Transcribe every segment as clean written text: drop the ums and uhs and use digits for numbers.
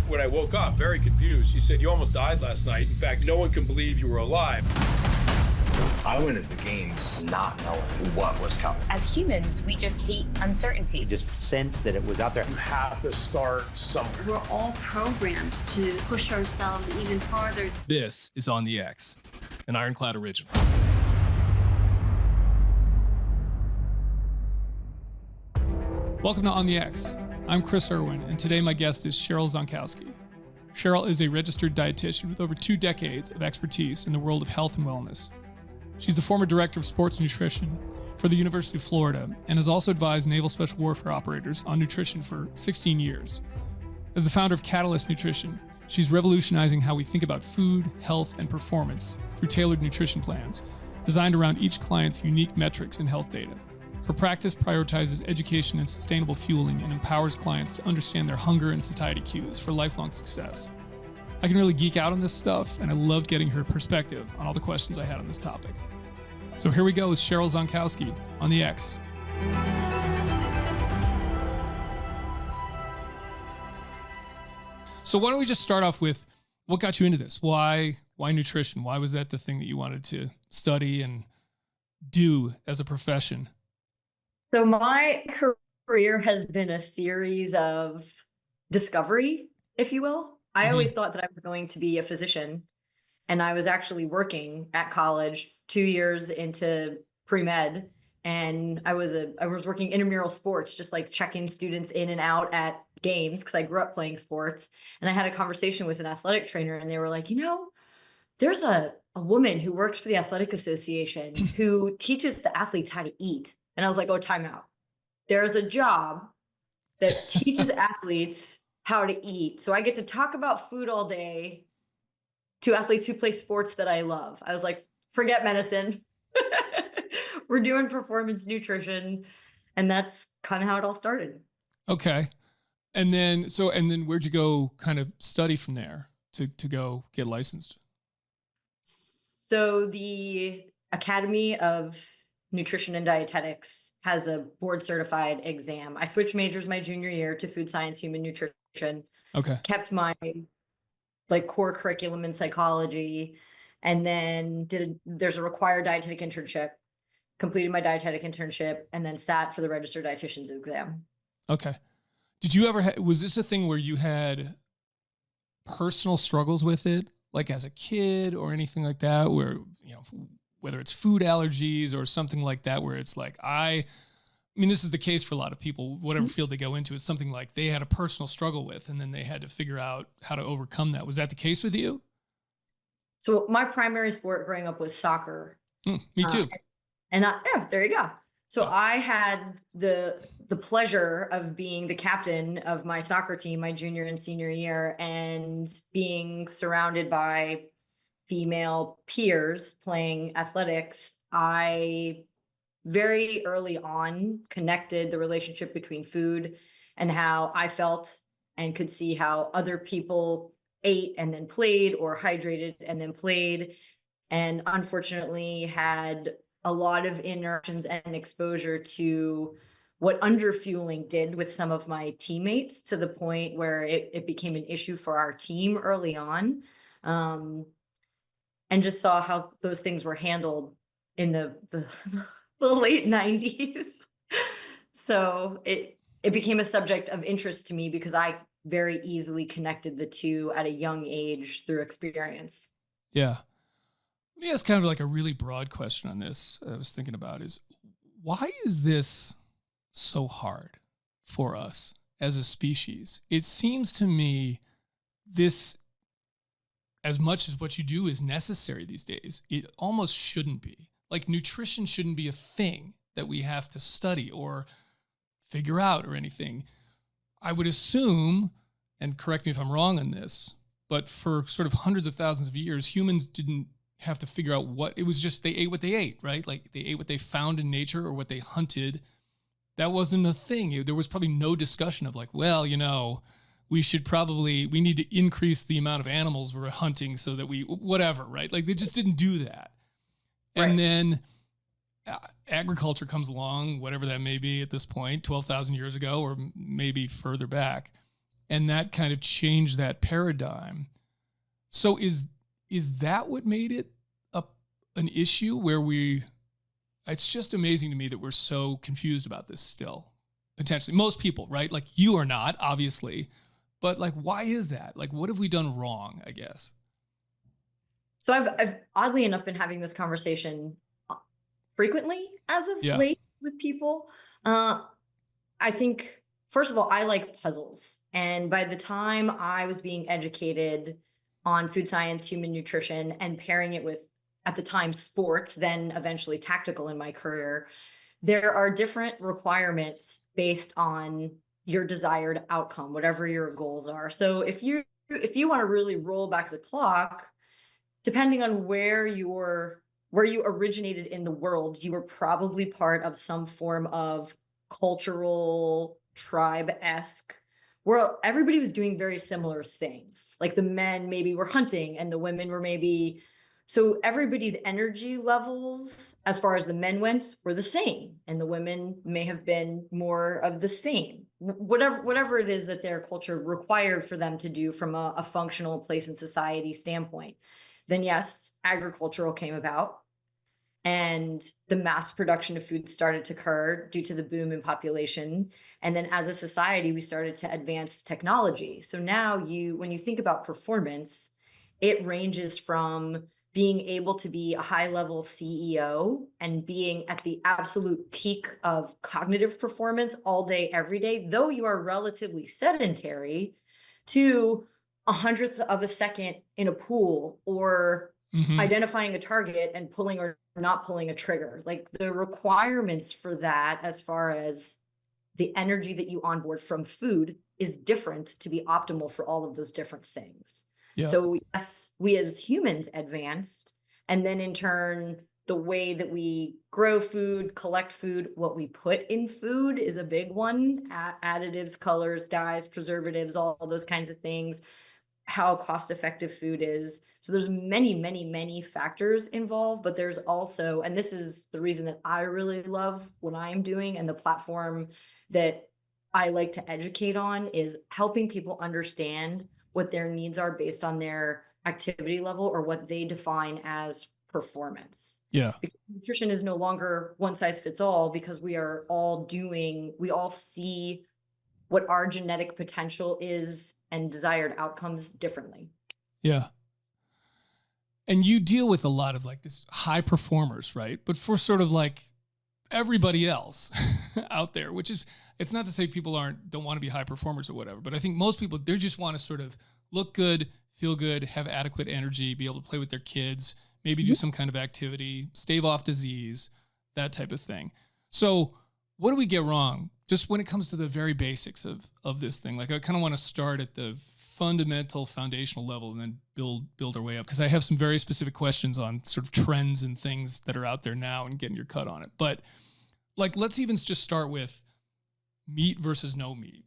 When I woke up, very confused, she said, "You almost died last night. In fact, no one can believe you were alive." I went into the games not knowing what was coming. As humans, we just hate uncertainty. You just sensed that it was out there. You have to start somewhere. We're all programmed to push ourselves even farther. This is On the X, an IRONCLAD original. Welcome to On the X. I'm Chris Irwin, and today my guest is Cheryl Zonkowski. Cheryl is a registered dietitian with over 2 decades of expertise in the world of health and wellness. She's the former director of sports nutrition for the University of Florida and has also advised Naval Special Warfare operators on nutrition for 16 years. As the founder of Catalyzt Nutrition, she's revolutionizing how we think about food, health, and performance through tailored nutrition plans designed around each client's unique metrics and health data. Her practice prioritizes education and sustainable fueling and empowers clients to understand their hunger and satiety cues for lifelong success. I can really geek out on this stuff, and I loved getting her perspective on all the questions I had on this topic. So here we go with Cheryl Zonkowski on the X. So why don't we just start off with what got you into this? Why nutrition? Why was that the thing that you wanted to study and do as a profession? So my career has been a series of discovery, if you will. I always thought that I was going to be a physician, and I was actually working at college 2 years into pre-med, and I was working intramural sports, just like checking students in and out at games because I grew up playing sports. And I had a conversation with an athletic trainer, and they were like, there's a woman who works for the athletic association who teaches the athletes how to eat. And I was like, oh, time out. There's a job that teaches athletes how to eat. So I get to talk about food all day to athletes who play sports that I love. I was like, forget medicine. We're doing performance nutrition. And that's kind of how it all started. Okay. And then where'd you go kind of study from there to go get licensed? So the Academy of Nutrition and Dietetics has a board certified exam. I switched majors my junior year to food science, human nutrition. Okay. Kept my core curriculum in psychology, and then there's a required dietetic internship, completed my dietetic internship, and then sat for the registered dietitian's exam. Okay. Did you ever, was this a thing where you had personal struggles with it? Like as a kid or anything like that, where, whether it's food allergies or something like that, where it's like, I mean, this is the case for a lot of people, whatever field they go into, is something like they had a personal struggle with, and then they had to figure out how to overcome that. Was that the case with you? So my primary sport growing up was soccer. Me too. There you go. So I had the pleasure of being the captain of my soccer team my junior and senior year, and being surrounded by female peers playing athletics. I very early on connected the relationship between food and how I felt, and could see how other people ate and then played, or hydrated and then played, and unfortunately had a lot of interactions and exposure to what underfueling did with some of my teammates, to the point where it became an issue for our team early on. And just saw how those things were handled in the late 90s. So it became a subject of interest to me because I very easily connected the two at a young age through experience. Yeah. Let me ask kind of like a really broad question on this. I was thinking about is, why is this so hard for us as a species? It seems to me this, as much as what you do is necessary these days, it almost shouldn't be. Like, nutrition shouldn't be a thing that we have to study or figure out or anything. I would assume, and correct me if I'm wrong on this, but for sort of hundreds of thousands of years, humans didn't have to figure out what, it was just they ate what they ate, right? Like they ate what they found in nature or what they hunted. That wasn't a thing. There was probably no discussion of like, well, we need to increase the amount of animals we're hunting so that whatever, right? Like they just didn't do that. Right. And then agriculture comes along, whatever that may be at this point, 12,000 years ago, or maybe further back. and that kind of changed that paradigm. So is that what made it an issue where it's just amazing to me that we're so confused about this still, potentially. Most people, right? Like you are not, obviously, but like, why is that? Like, what have we done wrong, I guess? So I've oddly enough been having this conversation frequently as of late with people. I think, first of all, I like puzzles. And by the time I was being educated on food science, human nutrition, and pairing it with, at the time, sports, then eventually tactical in my career, there are different requirements based on your desired outcome, whatever your goals are. So if you want to really roll back the clock, depending on where you originated in the world, you were probably part of some form of cultural tribe-esque, where everybody was doing very similar things. Like the men maybe were hunting and the women were maybe, so everybody's energy levels, as far as the men went, were the same. And the women may have been more of the same, whatever it is that their culture required for them to do from a functional place in society standpoint. Then yes, agricultural came about, and the mass production of food started to occur due to the boom in population. And then as a society, we started to advance technology. So now when you think about performance, it ranges from being able to be a high-level CEO and being at the absolute peak of cognitive performance all day, every day, though you are relatively sedentary, to 1/100th of a second in a pool, or identifying a target and pulling or not pulling a trigger. Like the requirements for that, as far as the energy that you onboard from food, is different to be optimal for all of those different things. Yeah. So yes, we as humans advanced, and then in turn, the way that we grow food, collect food, what we put in food is a big one. Additives, colors, dyes, preservatives, all those kinds of things, how cost effective food is. So there's many factors involved, but there's also, and this is the reason that I really love what I'm doing, and the platform that I like to educate on is helping people understand what their needs are based on their activity level, or what they define as performance. Yeah. Because nutrition is no longer one size fits all, because we all see what our genetic potential is and desired outcomes differently. Yeah. And you deal with a lot of like this high performers, right? But for sort of like everybody else out there, which is, it's not to say people don't want to be high performers or whatever, but I think most people, they just want to sort of look good, feel good, have adequate energy, be able to play with their kids, maybe do some kind of activity, stave off disease, that type of thing. So what do we get wrong just when it comes to the very basics of this thing? Like I kind of want to start at the fundamental foundational level and then build our way up, because I have some very specific questions on sort of trends and things that are out there now and getting your cut on it. But like, let's even just start with meat versus no meat,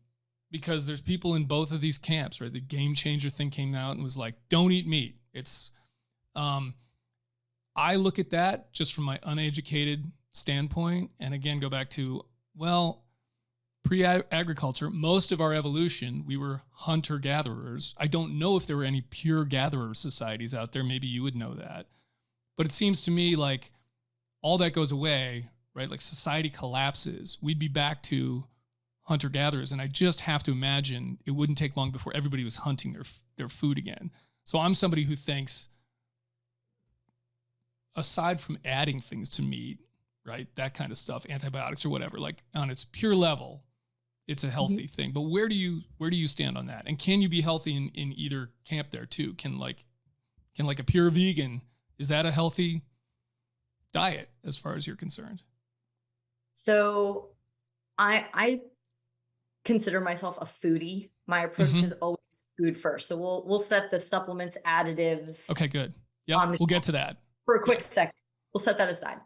because there's people in both of these camps, right? The game changer thing came out and was like, don't eat meat. It's, I look at that just from my uneducated standpoint. And again, go back to, well, pre-agriculture, most of our evolution, we were hunter-gatherers. I don't know if there were any pure gatherer societies out there. Maybe you would know that. But it seems to me like all that goes away, right? Like society collapses. We'd be back to hunter-gatherers. And I just have to imagine it wouldn't take long before everybody was hunting their food again. So I'm somebody who thinks, aside from adding things to meat, right, that kind of stuff, antibiotics or whatever, like on its pure level, it's a healthy thing. But where do you stand on that? And can you be healthy in either camp there too? Can a pure vegan, is that a healthy diet as far as you're concerned? So I consider myself a foodie. My approach is always food first. So we'll set the supplements, additives. Okay, good. Yeah, we'll get to that. For a quick second. We'll set that aside.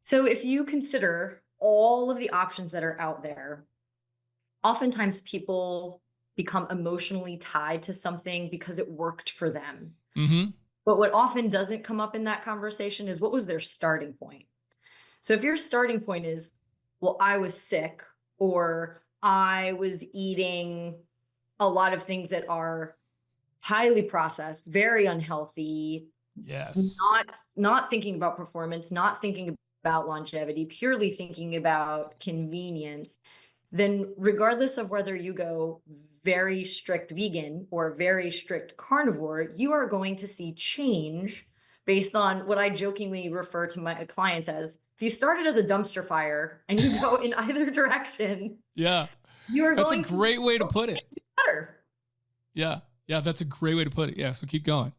So if you consider all of the options that are out there, oftentimes people become emotionally tied to something because it worked for them. But what often doesn't come up in that conversation is, what was their starting point? So if your starting point is, well, I was sick, or I was eating a lot of things that are highly processed, very unhealthy, Yes. not thinking about performance, not thinking about longevity, purely thinking about convenience, then regardless of whether you go very strict vegan or very strict carnivore, you are going to see change based on what I jokingly refer to my clients as, if you started as a dumpster fire and you go in either direction, Yeah. you are That's going a great way to put it. to get better. Yeah. Yeah. That's a great way to put it. Yeah. So keep going.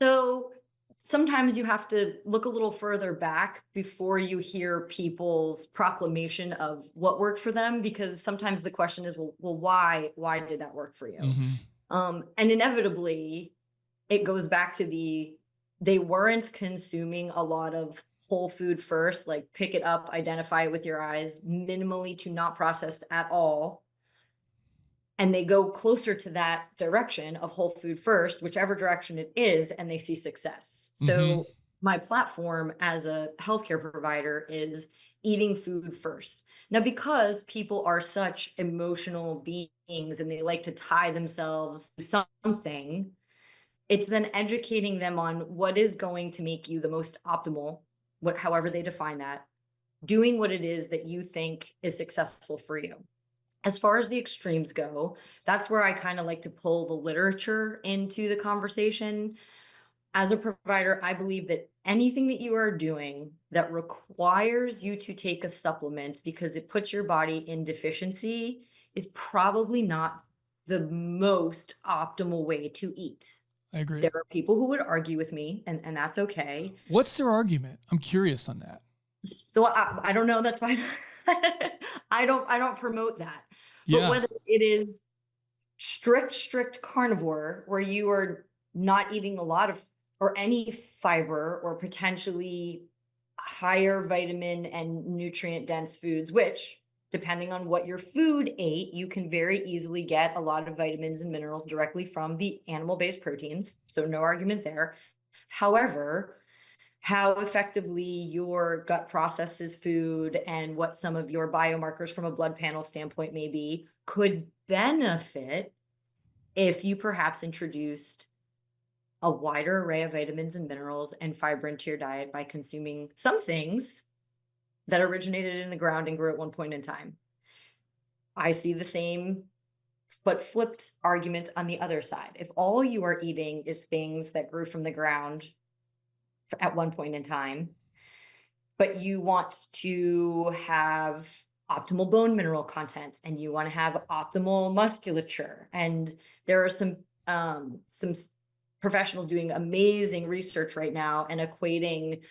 So sometimes you have to look a little further back before you hear people's proclamation of what worked for them, because sometimes the question is, well, why did that work for you? Mm-hmm. And inevitably, it goes back to they weren't consuming a lot of whole food first, like pick it up, identify it with your eyes, minimally to not processed at all. And they go closer to that direction of whole food first, whichever direction it is, and they see success. So my platform as a healthcare provider is eating food first. Now, because people are such emotional beings and they like to tie themselves to something, it's then educating them on what is going to make you the most optimal, however they define that, doing what it is that you think is successful for you. As far as the extremes go, that's where I kind of like to pull the literature into the conversation. As a provider, I believe that anything that you are doing that requires you to take a supplement because it puts your body in deficiency is probably not the most optimal way to eat. I agree. There are people who would argue with me, and that's okay. What's their argument? I'm curious on that. So I don't know. That's fine. I don't promote that. But Yeah. whether it is strict carnivore, where you are not eating a lot of or any fiber or potentially higher vitamin and nutrient dense foods, which depending on what your food ate, you can very easily get a lot of vitamins and minerals directly from the animal-based proteins. So no argument there. However, how effectively your gut processes food and what some of your biomarkers from a blood panel standpoint may be could benefit if you perhaps introduced a wider array of vitamins and minerals and fiber into your diet by consuming some things that originated in the ground and grew at one point in time. I see the same but flipped argument on the other side. If all you are eating is things that grew from the ground at one point in time, but you want to have optimal bone mineral content and you want to have optimal musculature, and there are some professionals doing amazing research right now and equating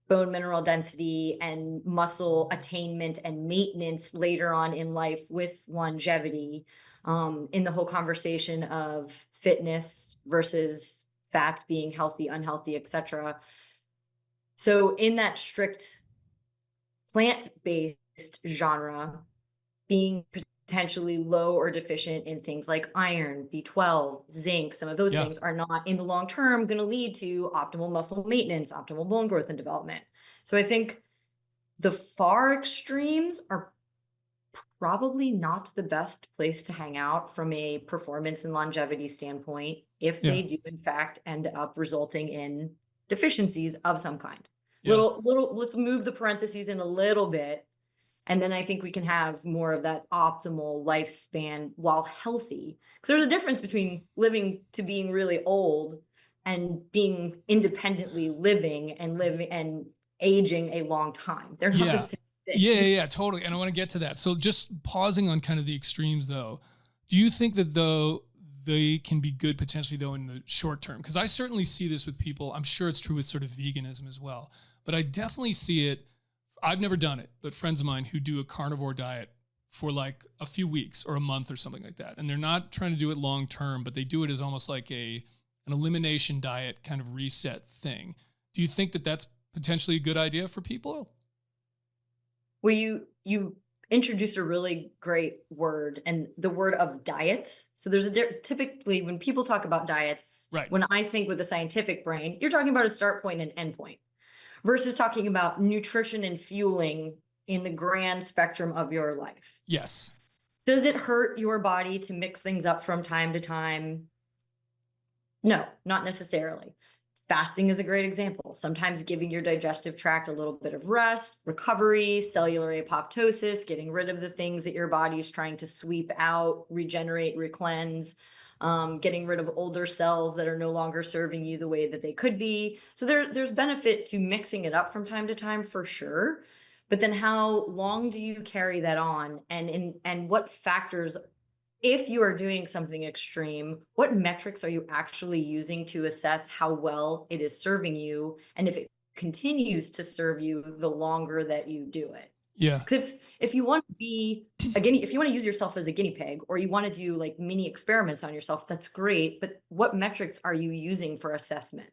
bone mineral density and muscle attainment and maintenance later on in life with longevity, in the whole conversation of fitness versus fats being healthy, unhealthy, etc. So in that strict plant-based genre, being potentially low or deficient in things like iron, B12, zinc, some of those things are not in the long term going to lead to optimal muscle maintenance, optimal bone growth and development. So I think the far extremes are probably not the best place to hang out from a performance and longevity standpoint if they do in fact end up resulting in deficiencies of some kind. Little, let's move the parentheses in a little bit. And then I think we can have more of that optimal lifespan while healthy. Because there's a difference between living to being really old and being independently living and aging a long time. They're not the same thing. Yeah, totally. And I want to get to that. So just pausing on kind of the extremes though, do you think that though they can be good potentially though in the short term? Because I certainly see this with people. I'm sure it's true with sort of veganism as well, but I definitely see it. I've never done it, but friends of mine who do a carnivore diet for like a few weeks or a month or something like that. And they're not trying to do it long term, but they do it as almost like an elimination diet kind of reset thing. Do you think that that's potentially a good idea for people? Well, you introduced a really great word, and the word of diet. So there's typically when people talk about diets, right, when I think with a scientific brain, you're talking about a start point and end point versus talking about nutrition and fueling in the grand spectrum of your life. Yes. Does it hurt your body to mix things up from time to time? No, not necessarily. Fasting is a great example. Sometimes giving your digestive tract a little bit of rest, recovery, cellular apoptosis, getting rid of the things that your body is trying to sweep out, regenerate, recleanse, getting rid of older cells that are no longer serving you the way that they could be. So there's benefit to mixing it up from time to time for sure. But then how long do you carry that on? And what factors, if you are doing something extreme, what metrics are you actually using to assess how well it is serving you? And if it continues to serve you the longer that you do it? Yeah. Because if you want to be a guinea, if you want to use yourself as a guinea pig, or you want to do like mini experiments on yourself, that's great. But what metrics are you using for assessment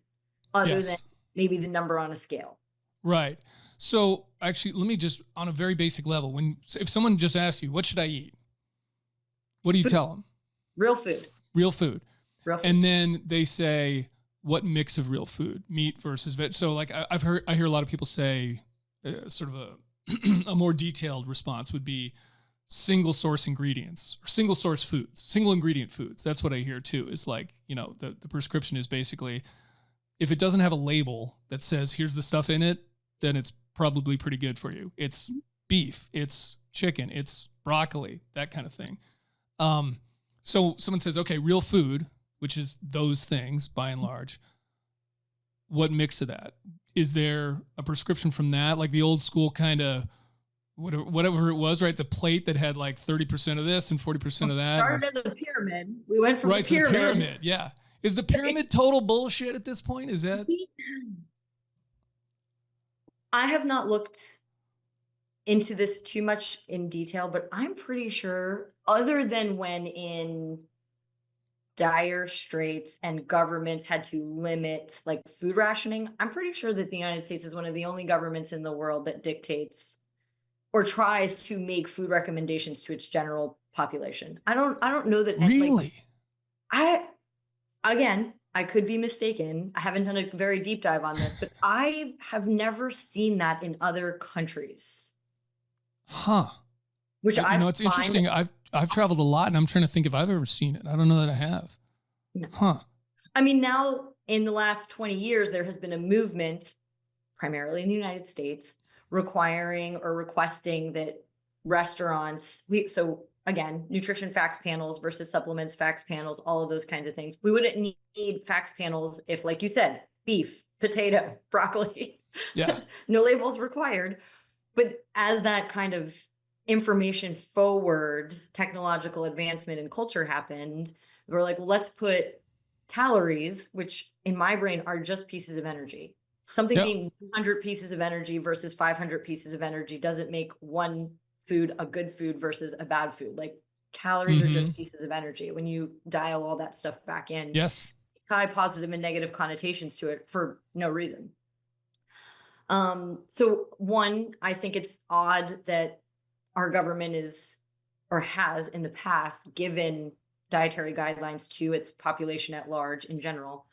other than maybe the number on a scale? Right. So actually, let me just, on a very basic level, if someone just asks you, what should I eat? What do you tell them? Real food. Real food. Real food. And then they say, what mix of real food, meat versus veg? So like I hear a lot of people say sort of a more detailed response would be single source ingredients or single source foods, single ingredient foods. That's what I hear too, is like, the prescription is basically, if it doesn't have a label that says, here's the stuff in it, then it's probably pretty good for you. It's beef, it's chicken, it's broccoli, that kind of thing. So someone says, okay, real food, which is those things by and large, what mix of that? Is there a prescription from that? Like the old school kind of whatever it was, right? The plate that had like 30% of this and 40% of that. Started as a pyramid. We went from right the pyramid. to the pyramid. Yeah. Is the pyramid total bullshit at this point? Is that? I have not looked into this too much in detail, but I'm pretty sure, other than when in dire straits and governments had to limit like food rationing, I'm pretty sure that the United States is one of the only governments in the world that dictates or tries to make food recommendations to its general population. I don't know that. Really? Again, I could be mistaken. I haven't done a very deep dive on this, but I have never seen that in other countries. Huh. Which it's interesting. I've traveled a lot, and I'm trying to think if I've ever seen it. I don't know that I have. No. Huh. I mean, now in the last 20 years, there has been a movement, primarily in the United States, requiring or requesting that restaurants, so again, nutrition facts panels versus supplements facts panels, all of those kinds of things. We wouldn't need facts panels if, like you said, beef, potato, broccoli, Yeah. no labels required. But as that kind of information forward technological advancement and culture happened, we're like, well, let's put calories, which in my brain are just pieces of energy. Something being 100 pieces of energy versus 500 pieces of energy doesn't make one food a good food versus a bad food. Like calories are just pieces of energy. When you dial all that stuff back in, Yes. tie positive and negative connotations to it for no reason. So one, I think it's odd that our government is, or has in the past, given dietary guidelines to its population at large in general.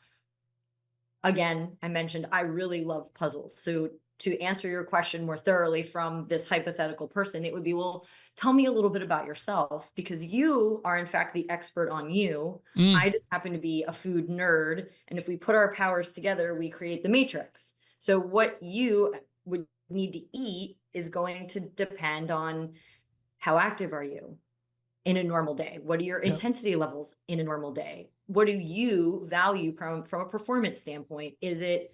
Again, I mentioned I really love puzzles. So to answer your question more thoroughly from this hypothetical person, it would be, well, tell me a little bit about yourself, because you are in fact the expert on you. I just happen to be a food nerd. And if we put our powers together, we create the matrix. So what you would need to eat is going to depend on how active are you in a normal day? What are your intensity levels in a normal day? What do you value from a performance standpoint? Is it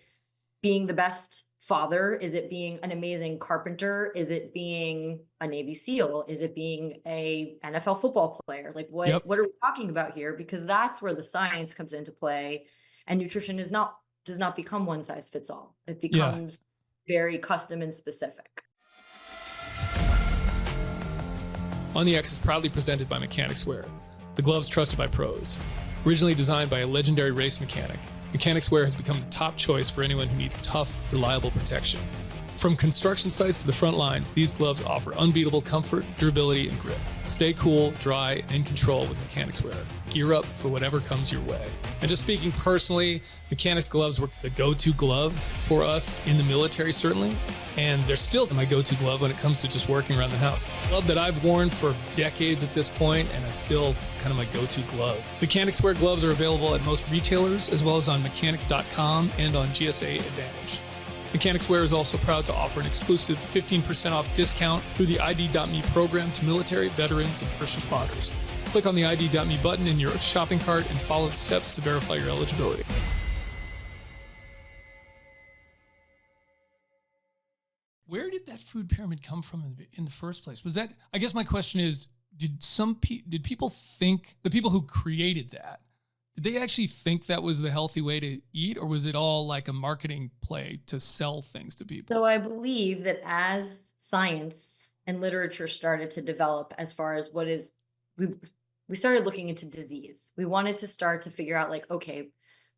being the best father? Is it being an amazing carpenter? Is it being a Navy SEAL? Is it being a NFL football player? Like what are we talking about here? Because that's where the science comes into play, and nutrition does not become one size fits all. It becomes very custom and specific. On the X is proudly presented by Mechanics Wear, the gloves trusted by pros. Originally designed by a legendary race mechanic, Mechanics Wear has become the top choice for anyone who needs tough, reliable protection. From construction sites to the front lines, these gloves offer unbeatable comfort, durability, and grip. Stay cool, dry, and in control with Mechanics Wear. gear up for whatever comes your way. And just speaking personally, mechanics gloves were the go-to glove for us in the military, certainly. And they're still my go-to glove when it comes to just working around the house. Glove that I've worn for decades at this point, and it's still kind of my go-to glove. Mechanics wear gloves are available at most retailers, as well as on mechanics.com and on GSA Advantage. Mechanics Wear is also proud to offer an exclusive 15% off discount through the ID.me program to military, veterans, and first responders. Click on the ID.me button in your shopping cart and follow the steps to verify your eligibility. Where did that food pyramid come from in the first place? Was that, I guess my question is, did people think, the people who created that, did they actually think that was the healthy way to eat, or was it all like a marketing play to sell things to people? So I believe that as science and literature started to develop, as far as we started looking into disease. We wanted to start to figure out, like, okay,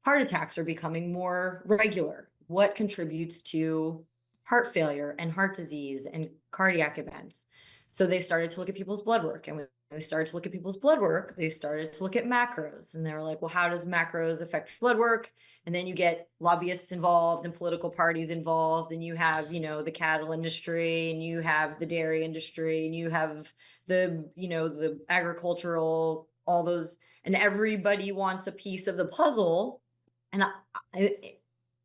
heart attacks are becoming more regular. What contributes to heart failure and heart disease and cardiac events? So they started to look at people's blood work, and when they started to look at people's blood work, they started to look at macros, and they were like, well, how does macros affect blood work? And then you get lobbyists involved and political parties involved, and you have, the cattle industry, and you have the dairy industry, and you have the agricultural, all those, and everybody wants a piece of the puzzle. And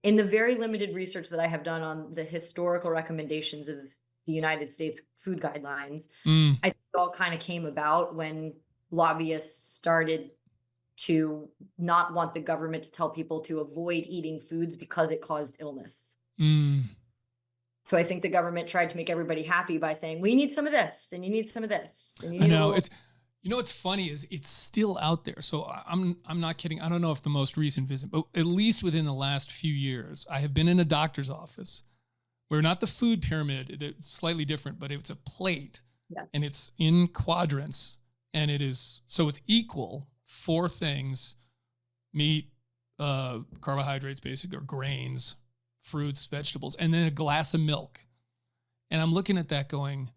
in the very limited research that I have done on the historical recommendations of the United States food guidelines, I think it all kind of came about when lobbyists started to not want the government to tell people to avoid eating foods because it caused illness. So I think the government tried to make everybody happy by saying, we need some of this, and you need some of this. And you need I know what's funny is it's still out there. So I'm not kidding. I don't know if the most recent visit, but at least within the last few years, I have been in a doctor's office where not the food pyramid, it's slightly different, but it's a plate, and it's in quadrants, and it's equal 4 things: meat, carbohydrates, basic, or grains, fruits, vegetables, and then a glass of milk. And I'm looking at that going,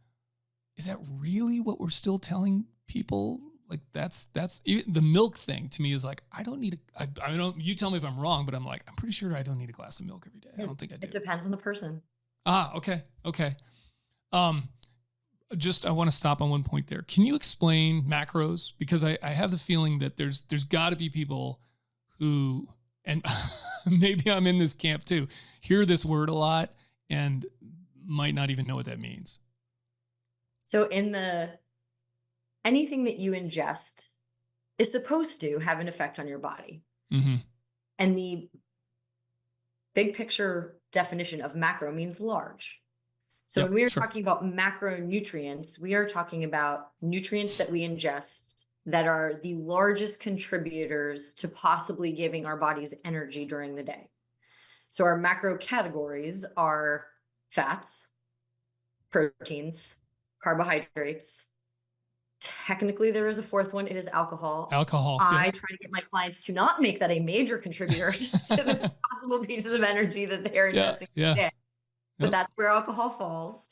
is that really what we're still telling people? Like that's even the milk thing to me is like, I don't, you tell me if I'm wrong, but I'm like, I'm pretty sure I don't need a glass of milk every day. I don't think I do. It depends on the person. Okay. I want to stop on one point there. Can you explain macros? Because I have the feeling that there's got to be people who, and maybe I'm in this camp too, hear this word a lot and might not even know what that means. So anything that you ingest is supposed to have an effect on your body. Mm-hmm. And the big picture definition of macro means large. So when we are talking about macronutrients, we are talking about nutrients that we ingest that are the largest contributors to possibly giving our bodies energy during the day. So our macro categories are fats, proteins, carbohydrates. Technically, there is a 4th one. It is alcohol. I try to get my clients to not make that a major contributor to the possible pieces of energy that they are ingesting today. But that's where alcohol falls.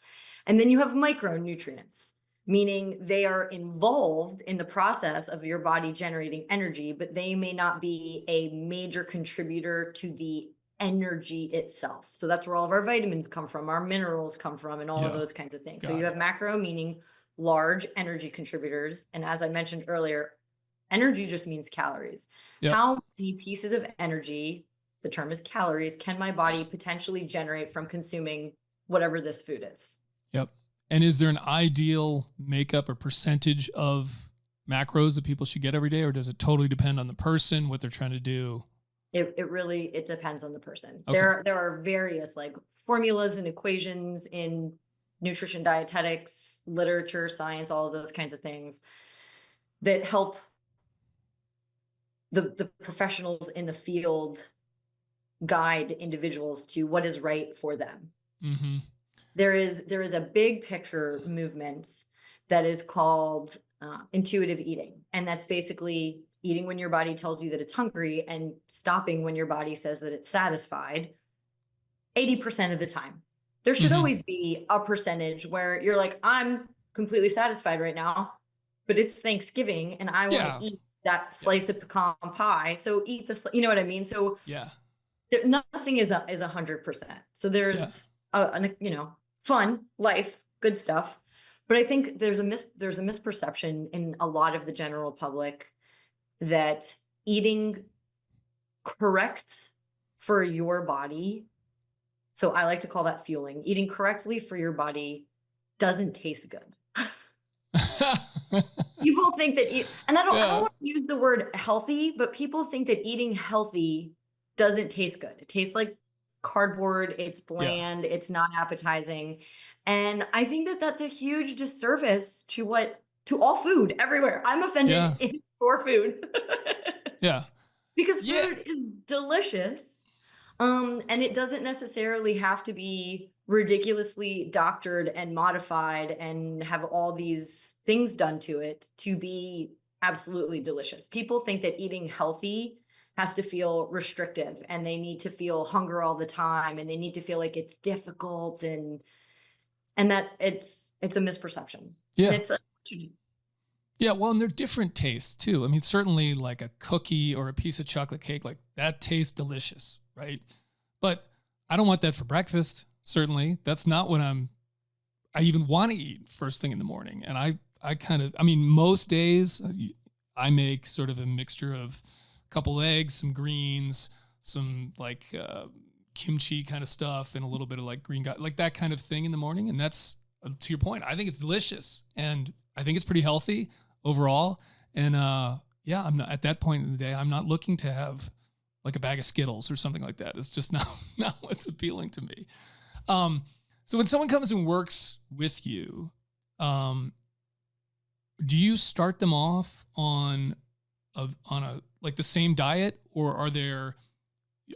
And then you have micronutrients, meaning they are involved in the process of your body generating energy, but they may not be a major contributor to the energy itself. So that's where all of our vitamins come from, our minerals come from, and all of those kinds of things. So you have macro, meaning large energy contributors. And as I mentioned earlier, energy just means calories. How many pieces of energy, the term is calories, can my body potentially generate from consuming whatever this food is? And is there an ideal makeup or percentage of macros that people should get every day, or does it totally depend on the person, what they're trying to do? It depends on the person. Okay. There are various like formulas and equations in nutrition, dietetics, literature, science, all of those kinds of things that help the professionals in the field guide individuals to what is right for them. Mm-hmm. There is a big picture movement that is called intuitive eating. And that's basically eating when your body tells you that it's hungry and stopping when your body says that it's satisfied 80% of the time. There should always be a percentage where you're like, I'm completely satisfied right now, but it's Thanksgiving and I want to eat that slice of pecan pie. So eat this, you know what I mean? So Yeah. nothing is 100%. So there's fun life, good stuff. But I think there's a misperception in a lot of the general public that eating correct for your body, so I like to call that fueling, eating correctly for your body doesn't taste good. People think that and I don't want to use the word healthy, but people think that eating healthy doesn't taste good. It tastes like cardboard, it's bland, it's not appetizing. And I think that that's a huge disservice to all food everywhere. I'm offended for food. Yeah. Because food is delicious. And it doesn't necessarily have to be ridiculously doctored and modified and have all these things done to it to be absolutely delicious. People think that eating healthy has to feel restrictive and they need to feel hunger all the time and they need to feel like it's difficult and that it's a misperception. Yeah. And yeah, well, and they're different tastes too. I mean, certainly like a cookie or a piece of chocolate cake, like that tastes delicious, right? But I don't want that for breakfast. Certainly, that's not what I even want to eat first thing in the morning. And I mean, most days I make sort of a mixture of a couple eggs, some greens, some like kimchi kind of stuff, and a little bit of like like that kind of thing in the morning. And that's, to your point, I think it's delicious and I think it's pretty healthy overall. And I'm not, at that point in the day, I'm not looking to have like a bag of Skittles or something like that. It's just not what's appealing to me. So when someone comes and works with you, do you start them off on a like the same diet, or are there,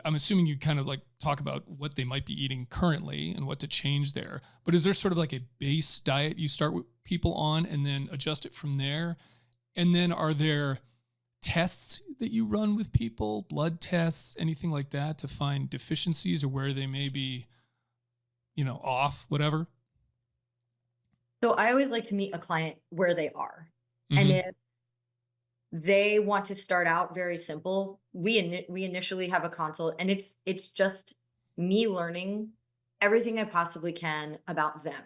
I'm assuming you kind of like talk about what they might be eating currently and what to change there, but is there sort of like a base diet you start with people on and then adjust it from there? And then are there tests that you run with people, blood tests, anything like that, to find deficiencies or where they may be, off, whatever? So I always like to meet a client where they are. Mm-hmm. And if they want to start out very simple, we initially have a consult, and it's just me learning everything I possibly can about them,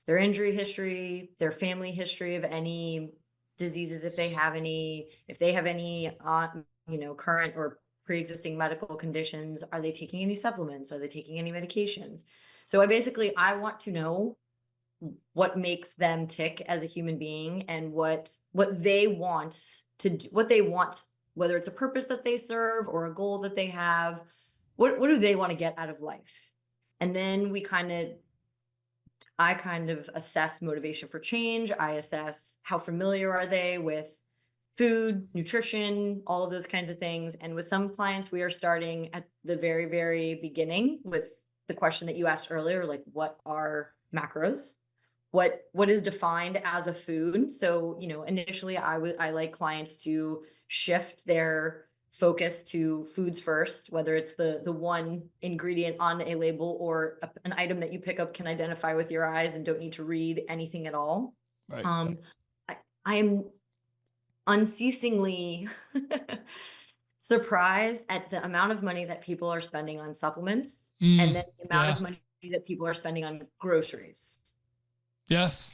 their injury history, their family history of any diseases, if they have any current or pre-existing medical conditions. Are they taking any supplements? Are they taking any medications? So I want to know what makes them tick as a human being and what they want to do, whether it's a purpose that they serve or a goal that they have. What do they want to get out of life? And then I kind of assess motivation for change. I assess how familiar are they with food, nutrition, all of those kinds of things. And with some clients, we are starting at the very, very beginning with the question that you asked earlier, like what are macros? What is defined as a food? So, initially I like clients to shift their focus to foods first, whether it's the one ingredient on a label or an item that you pick up can identify with your eyes and don't need to read anything at all. Right. I am unceasingly surprised at the amount of money that people are spending on supplements and then the amount of money that people are spending on groceries. Yes.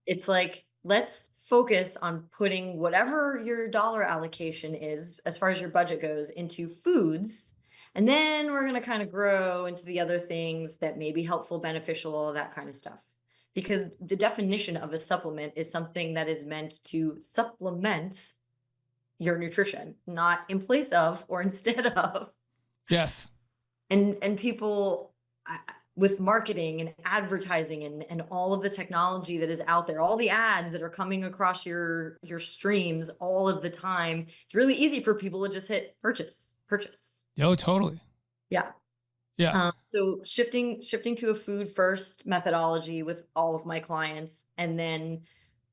It's like, let's focus on putting whatever your dollar allocation is, as far as your budget goes, into foods. And then we're going to kind of grow into the other things that may be helpful, beneficial, all that kind of stuff. Because the definition of a supplement is something that is meant to supplement your nutrition, not in place of or instead of. Yes. And people, with marketing and advertising and all of the technology that is out there, all the ads that are coming across your streams all of the time, it's really easy for people to just hit purchase. Oh, totally. Yeah. Yeah. So shifting to a food first methodology with all of my clients, and then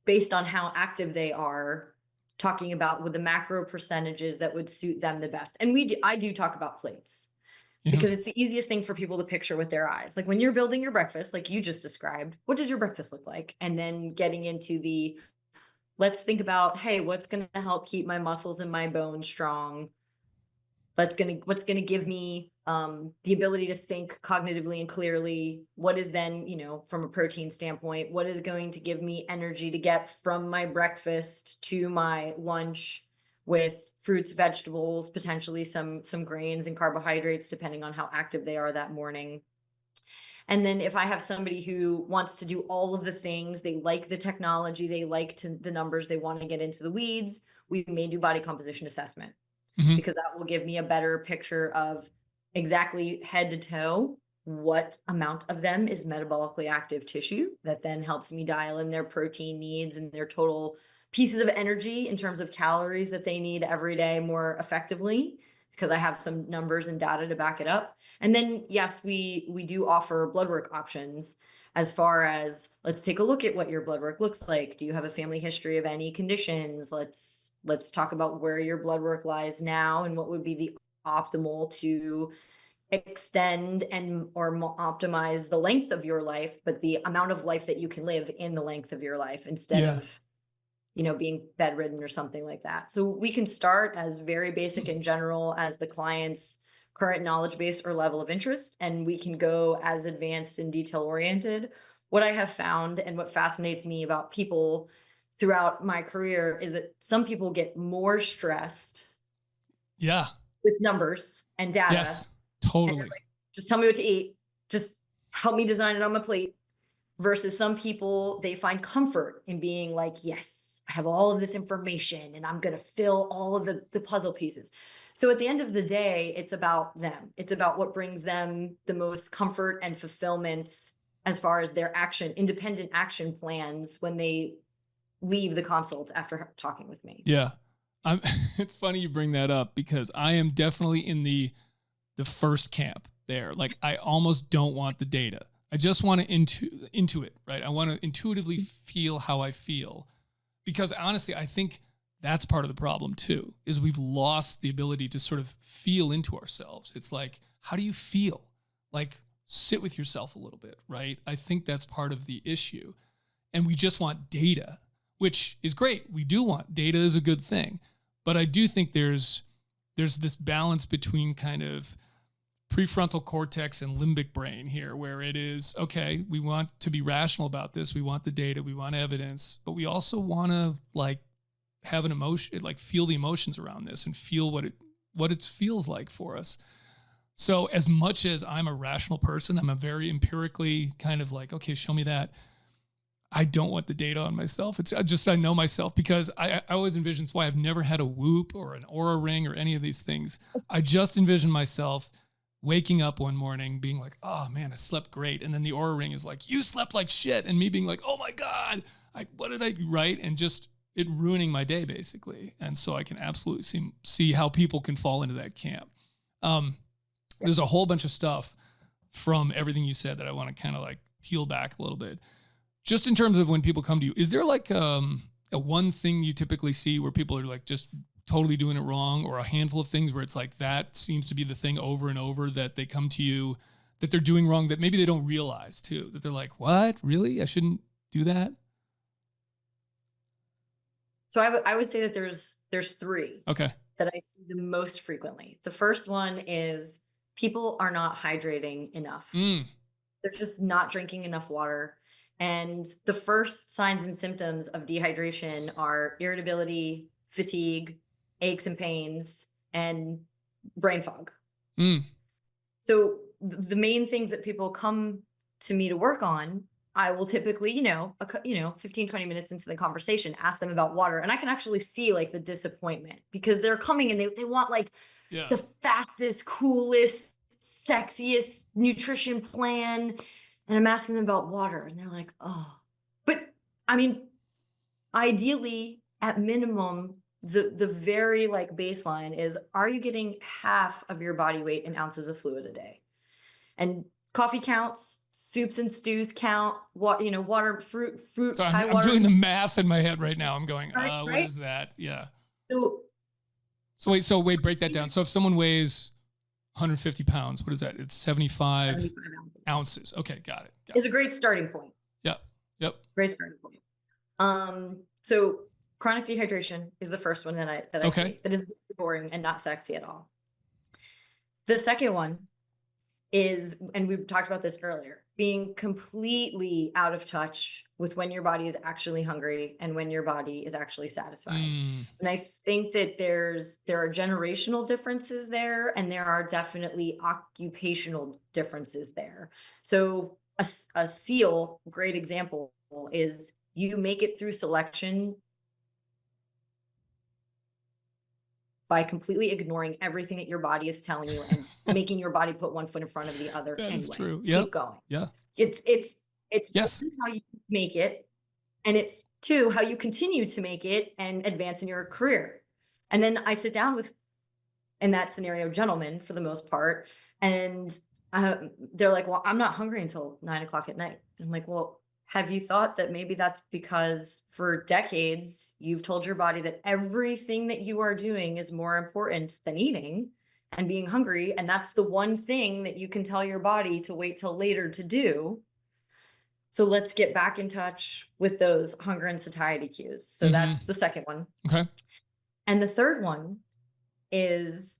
based on how active they are, talking about with the macro percentages that would suit them the best. And I do talk about plates. Because it's the easiest thing for people to picture with their eyes. Like when you're building your breakfast, like you just described, what does your breakfast look like? And then getting into the let's think about, hey, what's going to help keep my muscles and my bones strong? What's going to give me the ability to think cognitively and clearly? What is then, from a protein standpoint, what is going to give me energy to get from my breakfast to my lunch with fruits, vegetables, potentially some grains and carbohydrates, depending on how active they are that morning. And then if I have somebody who wants to do all of the things, they like the technology, they like the numbers, they want to get into the weeds, we may do body composition assessment, because that will give me a better picture of exactly head to toe what amount of them is metabolically active tissue that then helps me dial in their protein needs and their total pieces of energy in terms of calories that they need every day more effectively, because I have some numbers and data to back it up. And then, yes, we do offer blood work options as far as, let's take a look at what your blood work looks like. Do you have a family history of any conditions? Let's talk about where your blood work lies now and what would be the optimal to extend or optimize the length of your life, but the amount of life that you can live in the length of your life instead of being bedridden or something like that. So we can start as very basic and general as the client's current knowledge base or level of interest, and we can go as advanced and detail oriented. What I have found and what fascinates me about people throughout my career is that some people get more stressed with numbers and data. Yes, totally. Like, just tell me what to eat. Just help me design it on my plate. Versus some people, they find comfort in being like, yes, I have all of this information and I'm going to fill all of the puzzle pieces. So at the end of the day, it's about them. It's about what brings them the most comfort and fulfillment as far as their independent action plans when they leave the consult after talking with me. Yeah. It's funny you bring that up, because I am definitely in the first camp there. Like, I almost don't want the data. I just want to intuit, right? I want to intuitively feel how I feel, because honestly, I think that's part of the problem too, is we've lost the ability to sort of feel into ourselves. It's like, how do you feel? Like, sit with yourself a little bit, right? I think that's part of the issue. And we just want data, which is great. We do want data, is a good thing. But I do think there's this balance between kind of prefrontal cortex and limbic brain here, where it is, okay, we want to be rational about this. We want the data, we want evidence, but we also want to like have an emotion, like feel the emotions around this and feel what it feels like for us. So as much as I'm a rational person, I'm a very empirically kind of like, okay, show me that. I don't want the data on myself. It's just, I know myself, because I always envision, it's why I've never had a Whoop or an Oura Ring or any of these things. I just envision myself waking up one morning being like, oh man, I slept great. And then the Oura Ring is like, you slept like shit. And me being like, oh my God, what did I do right? And just it ruining my day basically. And so I can absolutely see how people can fall into that camp. There's a whole bunch of stuff from everything you said that I want to kind of like peel back a little bit. Just in terms of when people come to you, is there like a one thing you typically see where people are like just totally doing it wrong, or a handful of things where it's like that seems to be the thing over and over that they come to you that they're doing wrong, that maybe they don't realize too, that they're like, what, really? I shouldn't do that? So I would say that there's three that I see the most frequently. The first one is people are not hydrating enough. They're just not drinking enough water. And the first signs and symptoms of dehydration are irritability, fatigue, aches and pains, and brain fog. So the main things that people come to me to work on, I will typically, 15, 20 minutes into the conversation, ask them about water. And I can actually see like the disappointment, because they're coming and they want like the fastest, coolest, sexiest nutrition plan. And I'm asking them about water and they're like, oh, but I mean, ideally at minimum, the very like baseline is, are you getting half of your body weight in ounces of fluid a day? And coffee counts, soups and stews count, water, fruit. So I'm doing the math in my head right now. I'm going, right? What is that? Yeah. So wait, break that down. So if someone weighs 150 pounds, what is that? It's 75 ounces. Okay. Got it. Is a great starting point. Yep. Great starting point. So chronic dehydration is the first one that I Okay. see that is boring and not sexy at all. The second one is, and we talked about this earlier, being completely out of touch with when your body is actually hungry and when your body is actually satisfied. And I think that there are generational differences there, and there are definitely occupational differences there. So a SEAL, great example, is you make it through selection by completely ignoring everything that your body is telling you and making your body put one foot in front of the other. That is anyway. true. Yep. Keep going. Yeah. It's Yes. one, how you make it, and it's two, how you continue to make it and advance in your career. And then I sit down with, in that scenario, gentlemen for the most part, and they're like, well, I'm not hungry until 9 o'clock at night. I'm like, well, have you thought that maybe that's because for decades you've told your body that everything that you are doing is more important than eating and being hungry, and that's the one thing that you can tell your body to wait till later to do? So let's get back in touch with those hunger and satiety cues. So that's the second one. Okay. And the third one is,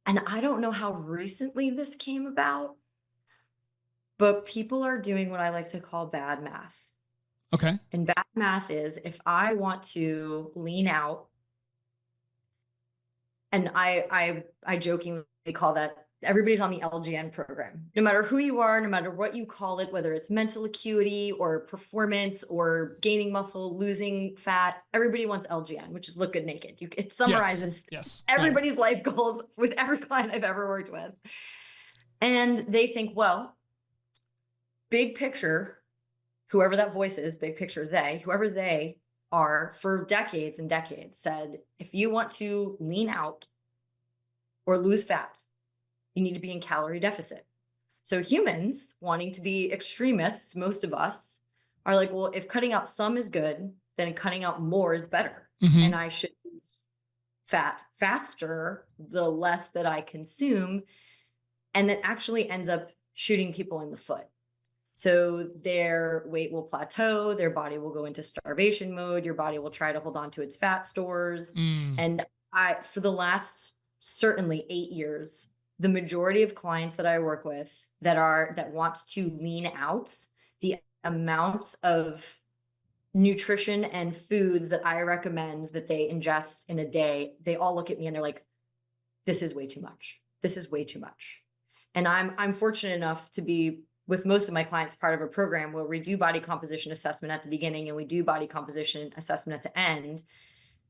and I don't know how recently this came about, but people are doing what I like to call bad math. Okay. And bad math is, if I want to lean out, and I jokingly call that, everybody's on the LGN program. No matter who you are, no matter what you call it, whether it's mental acuity or performance or gaining muscle, losing fat, everybody wants LGN, which is look good naked. It summarizes Yes. everybody's life goals with every client I've ever worked with. And they think, well, big picture, whoever that voice is, big picture, whoever they are, for decades and decades said, if you want to lean out or lose fat, you need to be in calorie deficit. So humans wanting to be extremists, most of us, are like, well, if cutting out some is good, then cutting out more is better. And I should lose fat faster, the less that I consume. And that actually ends up shooting people in the foot. So their weight will plateau, their body will go into starvation mode, your body will try to hold on to its fat stores. And for the last certainly 8 years, the majority of clients that I work with that wants to lean out, the amounts of nutrition and foods that I recommend that they ingest in a day, they all look at me and they're like, this is way too much. This is way too much. And I'm fortunate enough to be with most of my clients part of a program where we do body composition assessment at the beginning and we do body composition assessment at the end.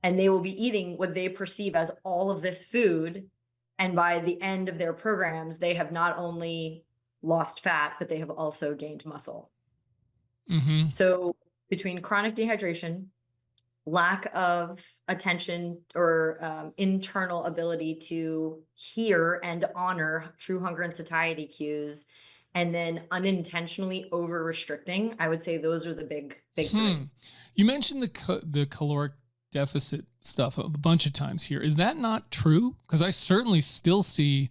And they will be eating what they perceive as all of this food. And by the end of their programs, they have not only lost fat, but they have also gained muscle. So between chronic dehydration, lack of attention or internal ability to hear and honor true hunger and satiety cues, and then unintentionally over restricting, I would say those are the big three. You mentioned the caloric deficit stuff a bunch of times here. Is that not true? Because I certainly still see,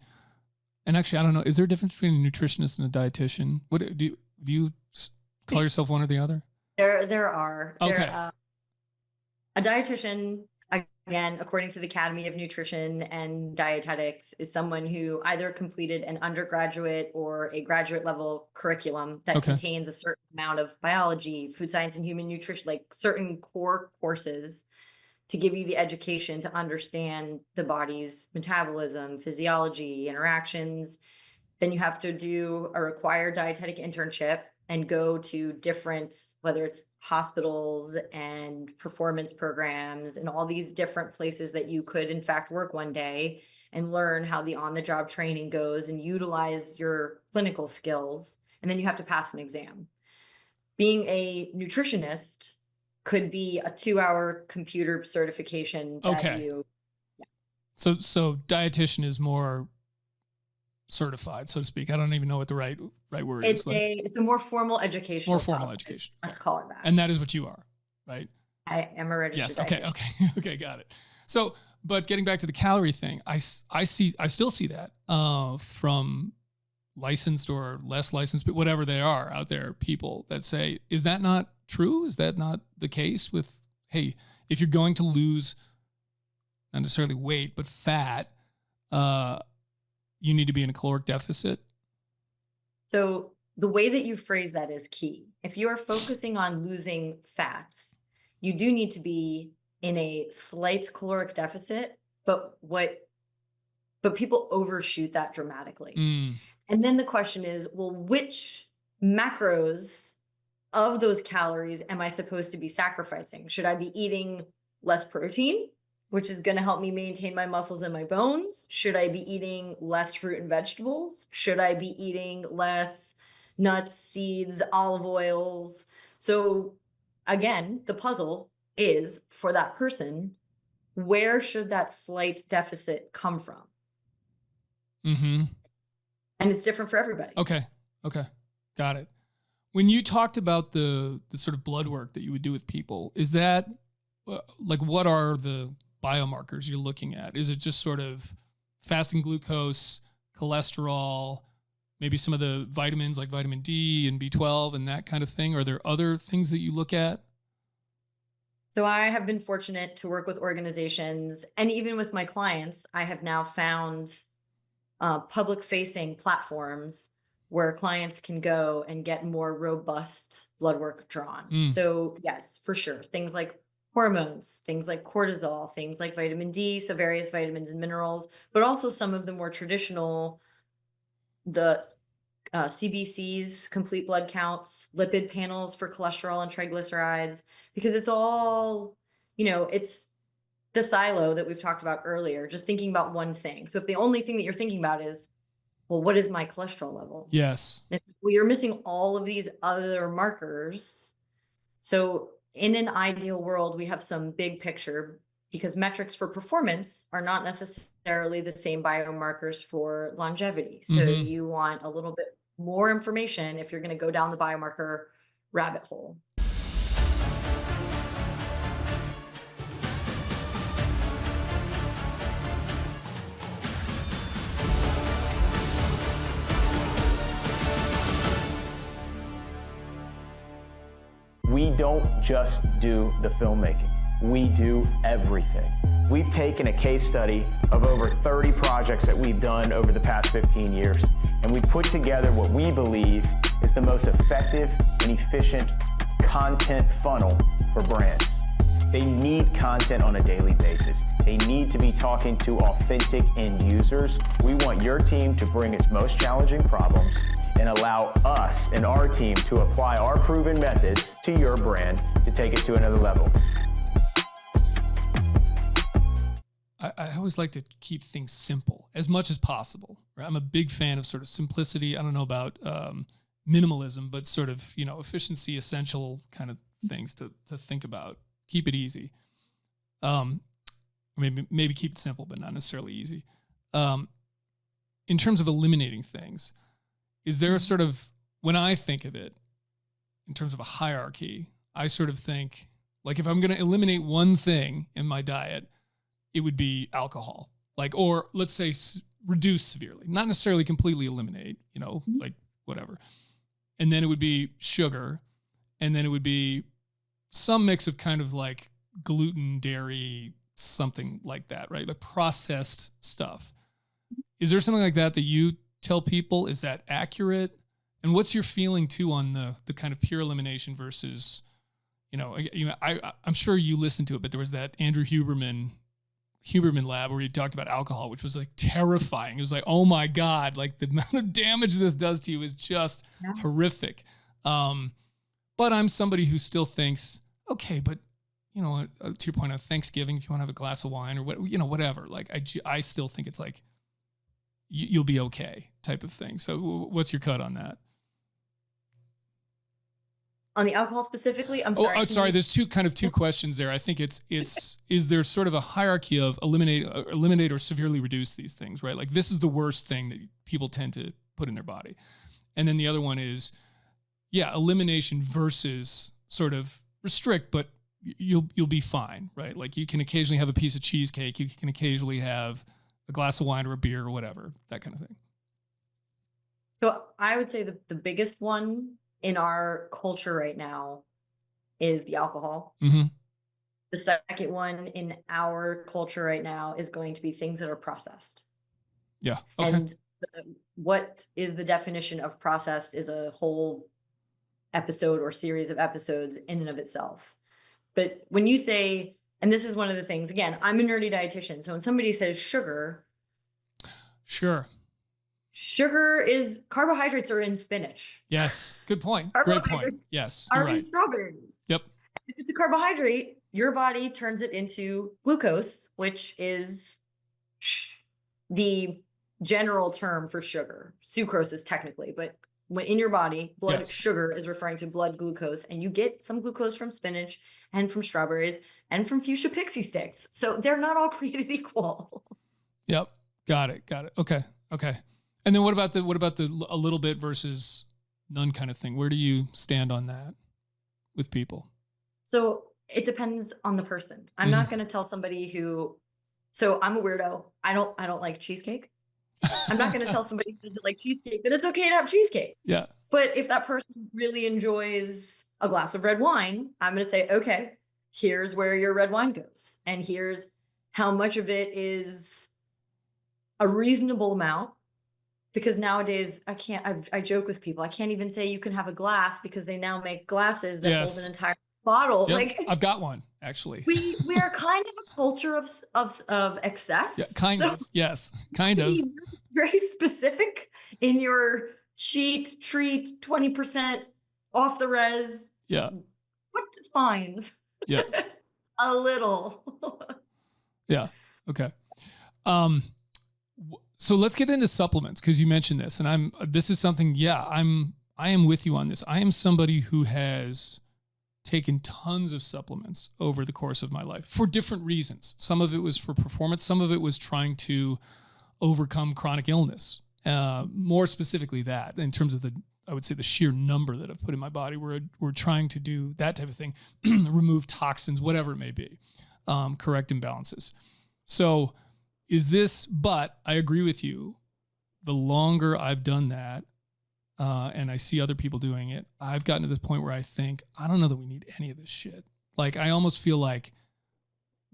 and actually, I don't know, is there a difference between a nutritionist and a dietitian? What do you call yourself, one or the other? There are. Okay. A dietitian, again, according to the Academy of Nutrition and Dietetics, is someone who either completed an undergraduate or a graduate level curriculum that contains a certain amount of biology, food science, and human nutrition, like certain core courses to give you the education to understand the body's metabolism, physiology, interactions. Then you have to do a required dietetic internship and go to different, whether it's hospitals and performance programs and all these different places that you could in fact work one day and learn how the on-the-job training goes and utilize your clinical skills. And then you have to pass an exam. Being a nutritionist could be a 2-hour computer certification that you. So dietitian is more certified, so to speak. I don't even know what the right word is. It's a more formal education. More formal education. Let's call it that. And that is what you are, right? I am a registered dietitian. Okay, got it. So, but getting back to the calorie thing, I still see that from licensed or less licensed, but whatever they are out there, people that say, is that not true? Is that not the case with hey, if you're going to lose not necessarily weight, but fat, you need to be in a caloric deficit? So the way that you phrase that is key. If you are focusing on losing fat, you do need to be in a slight caloric deficit, but people overshoot that dramatically. And then the question is, well, which macros of those calories am I supposed to be sacrificing? Should I be eating less protein, which is going to help me maintain my muscles and my bones? Should I be eating less fruit and vegetables? Should I be eating less nuts, seeds, olive oils? So again, the puzzle is for that person, where should that slight deficit come from? And it's different for everybody. Okay. Got it. When you talked about the sort of blood work that you would do with people, is that like, what are the biomarkers you're looking at? Is it just sort of fasting glucose, cholesterol, maybe some of the vitamins like vitamin D and B12 and that kind of thing? Are there other things that you look at? So I have been fortunate to work with organizations, and even with my clients, I have now found public-facing platforms where clients can go and get more robust blood work drawn. So yes, for sure. Things like hormones, things like cortisol, things like vitamin D, so various vitamins and minerals, but also some of the more traditional, the CBCs, complete blood counts, lipid panels for cholesterol and triglycerides, because it's all, it's the silo that we've talked about earlier, just thinking about one thing. So if the only thing that you're thinking about is, well, what is my cholesterol level? Yes. Well, you're missing all of these other markers. So in an ideal world, we have some big picture, because metrics for performance are not necessarily the same biomarkers for longevity. So you want a little bit more information if you're going to go down the biomarker rabbit hole. We don't just do the filmmaking. We do everything. We've taken a case study of over 30 projects that we've done over the past 15 years, and we put together what we believe is the most effective and efficient content funnel for brands. They need content on a daily basis. They need to be talking to authentic end users. We want your team to bring its most challenging problems and allow us and our team to apply our proven methods to your brand to take it to another level. I always like to keep things simple as much as possible. Right? I'm a big fan of sort of simplicity. I don't know about minimalism, but sort of, efficiency, essential kind of things to think about. Keep it easy. Maybe keep it simple, but not necessarily easy. In terms of eliminating things, is there a sort of, when I think of it in terms of a hierarchy, I sort of think, like, if I'm going to eliminate one thing in my diet, it would be alcohol, or let's say reduce severely, not necessarily completely eliminate, like whatever. And then it would be sugar. And then it would be some mix of kind of like gluten, dairy, something like that, right? The processed stuff. Is there something like that you tell people? Is that accurate? And what's your feeling too on the kind of pure elimination versus, I'm sure you listened to it, but there was that Andrew Huberman lab where he talked about alcohol, which was like terrifying. It was like, oh my God, like the amount of damage this does to you is just horrific. But I'm somebody who still thinks, okay, but to your point on Thanksgiving, if you want to have a glass of wine or whatever, like I still think it's like, you'll be okay type of thing. So what's your cut on that? On the alcohol specifically? I'm sorry. Oh, sorry. There's two questions there. I think is there sort of a hierarchy of eliminate or severely reduce these things, right? Like this is the worst thing that people tend to put in their body. And then the other one is, elimination versus sort of restrict, but you'll be fine, right? Like you can occasionally have a piece of cheesecake. You can occasionally have a glass of wine or a beer or whatever, that kind of thing. So I would say the biggest one in our culture right now is the alcohol. The second one in our culture right now is going to be things that are processed. Yeah. Okay. And what is the definition of processed is a whole episode or series of episodes in and of itself. But when you say, and this is one of the things, again, I'm a nerdy dietitian. So when somebody says sugar, Sure. sugar is carbohydrates are in spinach, Yes. Good point. Great point. Carbohydrates Yes. You're are in right. strawberries. Yep. If it's a carbohydrate, your body turns it into glucose, which is the general term for sugar. Sucrose is technically, but when in your body, blood Yes. sugar is referring to blood glucose, and you get some glucose from spinach and from strawberries and from fuchsia pixie sticks. So they're not all created equal. Yep. Got it. Got it. Okay. Okay. And then what about the a little bit versus none kind of thing? Where do you stand on that with people? So it depends on the person. I'm not going to tell somebody who, so I'm a weirdo. I don't like cheesecake. I'm not going to tell somebody who doesn't like cheesecake that it's okay to have cheesecake. Yeah. But if that person really enjoys a glass of red wine, I'm going to say, okay, here's where your red wine goes. And here's how much of it is a reasonable amount. Because nowadays I joke with people, I can't even say you can have a glass because they now make glasses that hold an entire bottle. Yep. Like I've got one actually. we are kind of a culture of excess. Yeah, kind of. Yes. Kind of. Be very specific in your cheat, treat, 20% off the res. Yeah. What defines? Yeah. A little. Yeah. Okay. So let's get into supplements because you mentioned this, and this is something. Yeah, I am with you on this. I am somebody who has taken tons of supplements over the course of my life for different reasons. Some of it was for performance. Some of it was trying to overcome chronic illness. More specifically, that in terms of I would say the sheer number that I've put in my body, we're trying to do that type of thing, remove toxins, whatever it may be, correct imbalances. So but I agree with you. The longer I've done that, and I see other people doing it, I've gotten to this point where I think, I don't know that we need any of this shit. Like, I almost feel like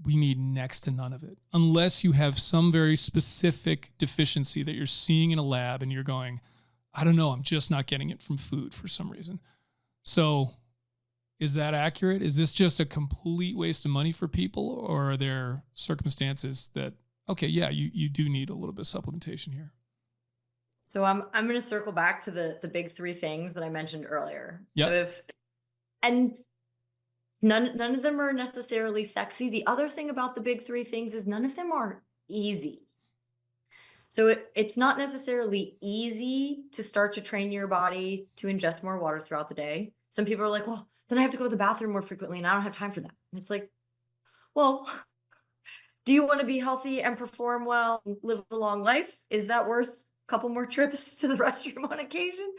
we need next to none of it, unless you have some very specific deficiency that you're seeing in a lab and you're going, I don't know, I'm just not getting it from food for some reason. So is that accurate? Is this just a complete waste of money for people, or are there circumstances that, okay, yeah, you do need a little bit of supplementation here? So I'm going to circle back to the big three things that I mentioned earlier. Yep. So none of them are necessarily sexy. The other thing about the big three things is none of them are easy. So it's not necessarily easy to start to train your body to ingest more water throughout the day. Some people are like, well, then I have to go to the bathroom more frequently and I don't have time for that. And it's like, well, do you want to be healthy and perform well and live a long life? Is that worth a couple more trips to the restroom on occasion?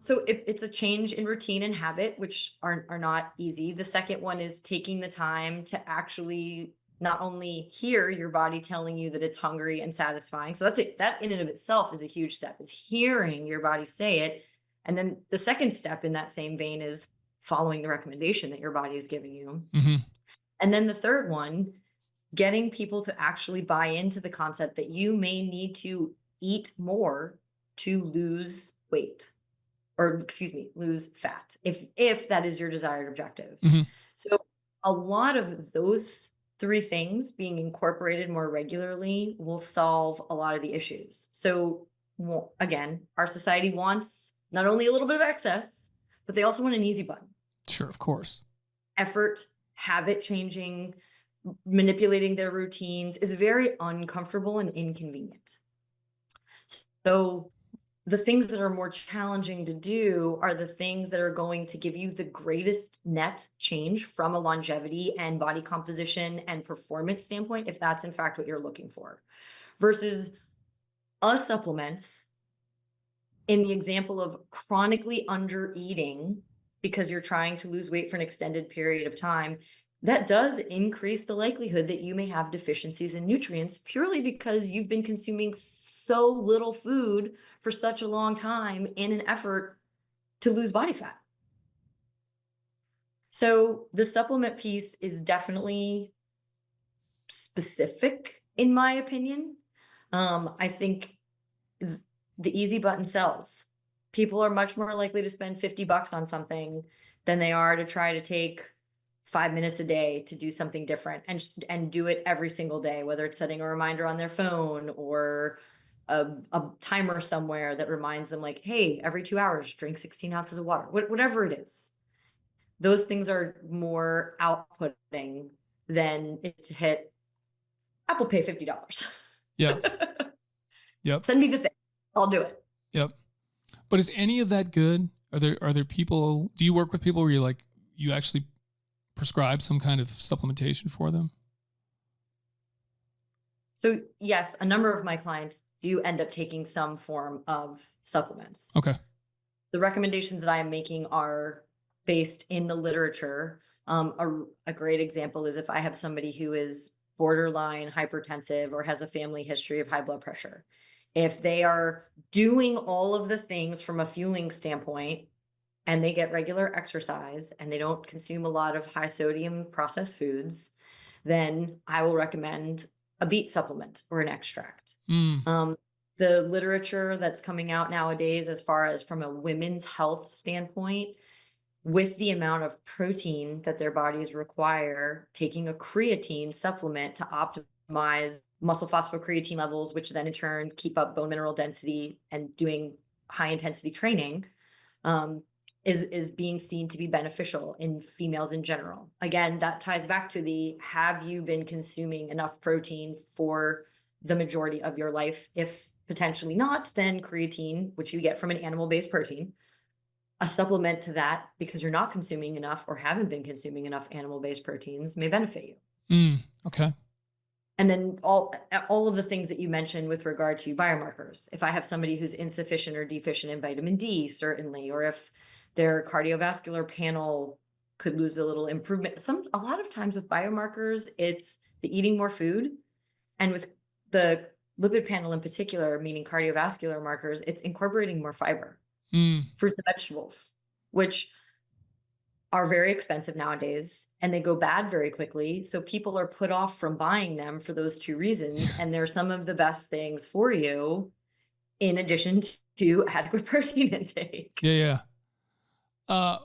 So it's a change in routine and habit, which are not easy. The second one is taking the time to actually not only hear your body telling you that it's hungry and satisfying. So that in and of itself is a huge step, is hearing your body say it. And then the second step in that same vein is following the recommendation that your body is giving you. Mm-hmm. And then the third one, getting people to actually buy into the concept that you may need to eat more to lose weight, or lose fat, if that is your desired objective. Mm-hmm. So a lot of those three things being incorporated more regularly will solve a lot of the issues. So again, our society wants not only a little bit of excess, but they also want an easy button. Sure, of course. Effort, habit changing, manipulating their routines is very uncomfortable and inconvenient. So the things that are more challenging to do are the things that are going to give you the greatest net change from a longevity and body composition and performance standpoint, if that's in fact what you're looking for, versus a supplement in the example of chronically under eating because you're trying to lose weight for an extended period of time. That does increase the likelihood that you may have deficiencies in nutrients purely because you've been consuming so little food for such a long time in an effort to lose body fat. So the supplement piece is definitely specific, in my opinion. I think the easy button sells. People are much more likely to spend $50 on something than they are to try to take 5 minutes a day to do something different and do it every single day, whether it's setting a reminder on their phone or a timer somewhere that reminds them like, hey, every 2 hours, drink 16 ounces of water, whatever it is. Those things are more outputting than it's to hit Apple Pay $50. Yeah. Yep. Send me the thing. I'll do it. Yep. But is any of that good? Are there people, do you work with people where you actually prescribe some kind of supplementation for them? So yes, a number of my clients do end up taking some form of supplements. Okay. The recommendations that I am making are based in the literature. A great example is if I have somebody who is borderline hypertensive or has a family history of high blood pressure. If they are doing all of the things from a fueling standpoint and they get regular exercise and they don't consume a lot of high sodium processed foods, then I will recommend a beet supplement or an extract. The literature that's coming out nowadays, as far as from a women's health standpoint, with the amount of protein that their bodies require, taking a creatine supplement to optimize muscle phosphocreatine levels, which then in turn keep up bone mineral density and doing high intensity training, is being seen to be beneficial in females in general. Again, that ties back to have you been consuming enough protein for the majority of your life? If potentially not, then creatine, which you get from an animal-based protein, a supplement to that, because you're not consuming enough or haven't been consuming enough animal-based proteins, may benefit you. Okay. And then all of the things that you mentioned with regard to biomarkers. If I have somebody who's insufficient or deficient in vitamin D, certainly, or if their cardiovascular panel could lose a little improvement. A lot of times with biomarkers, it's the eating more food. And with the lipid panel in particular, meaning cardiovascular markers, it's incorporating more fiber, fruits and vegetables, which are very expensive nowadays and they go bad very quickly. So people are put off from buying them for those two reasons. And they're some of the best things for you in addition to adequate protein intake. Yeah.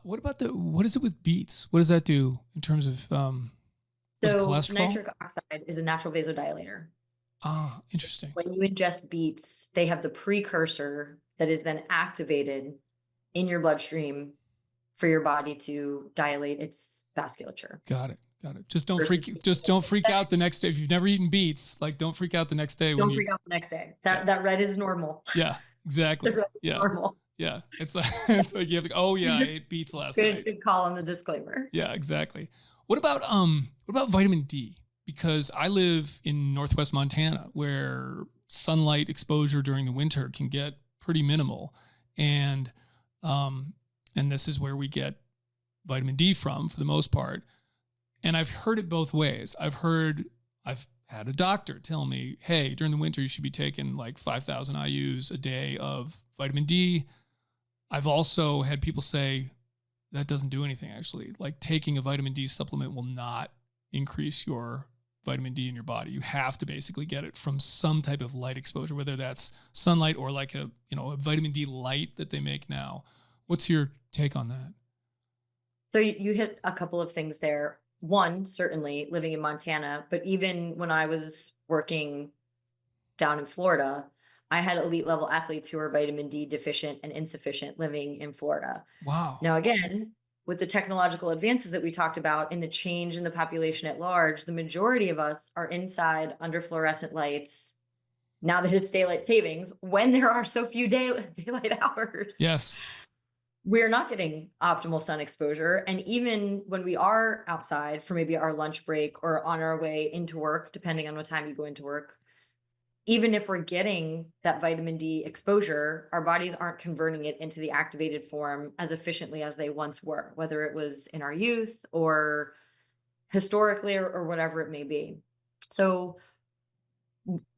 What is it with beets? What does that do in terms of so cholesterol? Nitric oxide is a natural vasodilator. Ah, interesting. When you ingest beets, they have the precursor that is then activated in your bloodstream for your body to dilate its vasculature. Got it. Just don't freak out the next day. If you've never eaten beets, don't freak out the next day. Don't freak out the next day. That red is normal. Yeah, exactly. Yeah. Normal. Yeah. It's like you have to, I ate beets last night. Good call on the disclaimer. Yeah, exactly. What about vitamin D? Because I live in Northwest Montana where sunlight exposure during the winter can get pretty minimal. And this is where we get vitamin D from for the most part. And I've heard it both ways. I've had a doctor tell me, hey, during the winter, you should be taking like 5,000 IUs a day of vitamin D. I've also had people say that doesn't do anything, actually. Like taking a vitamin D supplement will not increase your vitamin D in your body. You have to basically get it from some type of light exposure, whether that's sunlight or like a vitamin D light that they make now. What's your take on that? So you hit a couple of things there. One, certainly living in Montana, but even when I was working down in Florida, I had elite level athletes who are vitamin D deficient and insufficient living in Florida. Wow. Now, again, with the technological advances that we talked about and the change in the population at large, the majority of us are inside under fluorescent lights now that it's daylight savings, when there are so few daylight hours. Yes. We're not getting optimal sun exposure. And even when we are outside for maybe our lunch break or on our way into work, depending on what time you go into work, even if we're getting that vitamin D exposure, our bodies aren't converting it into the activated form as efficiently as they once were, whether it was in our youth or historically or whatever it may be. So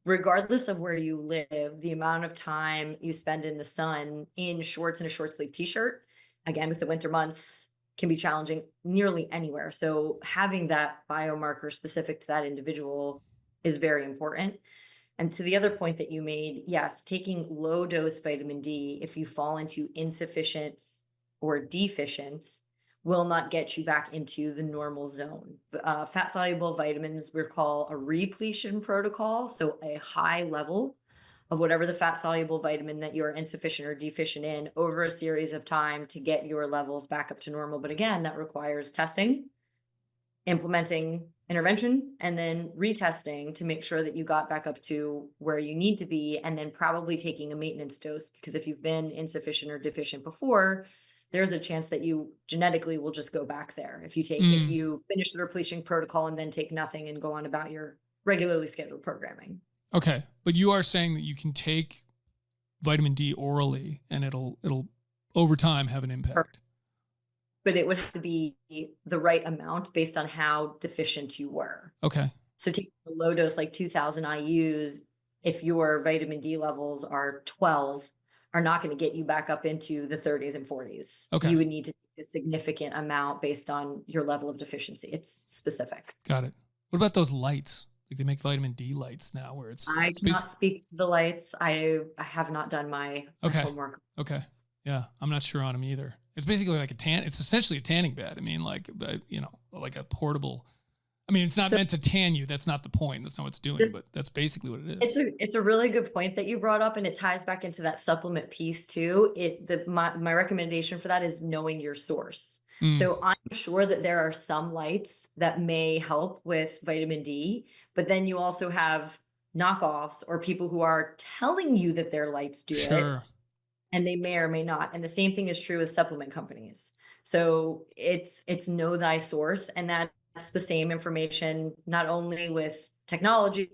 regardless of where you live, the amount of time you spend in the sun in shorts and a short sleeve t-shirt, again, with the winter months can be challenging nearly anywhere. So having that biomarker specific to that individual is very important. And to the other point that you made, yes, taking low dose vitamin D, if you fall into insufficient or deficient, will not get you back into the normal zone. Fat soluble vitamins we call a repletion protocol. So a high level of whatever the fat soluble vitamin that you're insufficient or deficient in over a series of time to get your levels back up to normal. But again, that requires testing, implementing intervention, and then retesting to make sure that you got back up to where you need to be, and then probably taking a maintenance dose, because if you've been insufficient or deficient before, there's a chance that you genetically will just go back there. If you finish the repletion protocol and then take nothing and go on about your regularly scheduled programming. Okay. But you are saying that you can take vitamin D orally and it'll over time have an impact. Perfect. But it would have to be the right amount based on how deficient you were. Okay. So taking a low dose, like 2000 IUs, if your vitamin D levels are 12, are not going to get you back up into the 30s and 40s. Okay. You would need to take a significant amount based on your level of deficiency. It's specific. Got it. What about those lights? Like they make vitamin D lights now where I cannot speak to the lights. I have not done my homework. Okay. Yeah. I'm not sure on them either. It's basically like it's essentially a tanning bed. I mean, like a portable, I mean, it's not meant to tan you. That's not the point. That's not what it's doing, but that's basically what it is. It's a really good point that you brought up, and it ties back into that supplement piece too. My recommendation for that is knowing your source. So I'm sure that there are some lights that may help with vitamin D, but then you also have knockoffs or people who are telling you that their lights do it. And they may or may not. And the same thing is true with supplement companies. So it's know thy source. And that's the same information, not only with technology,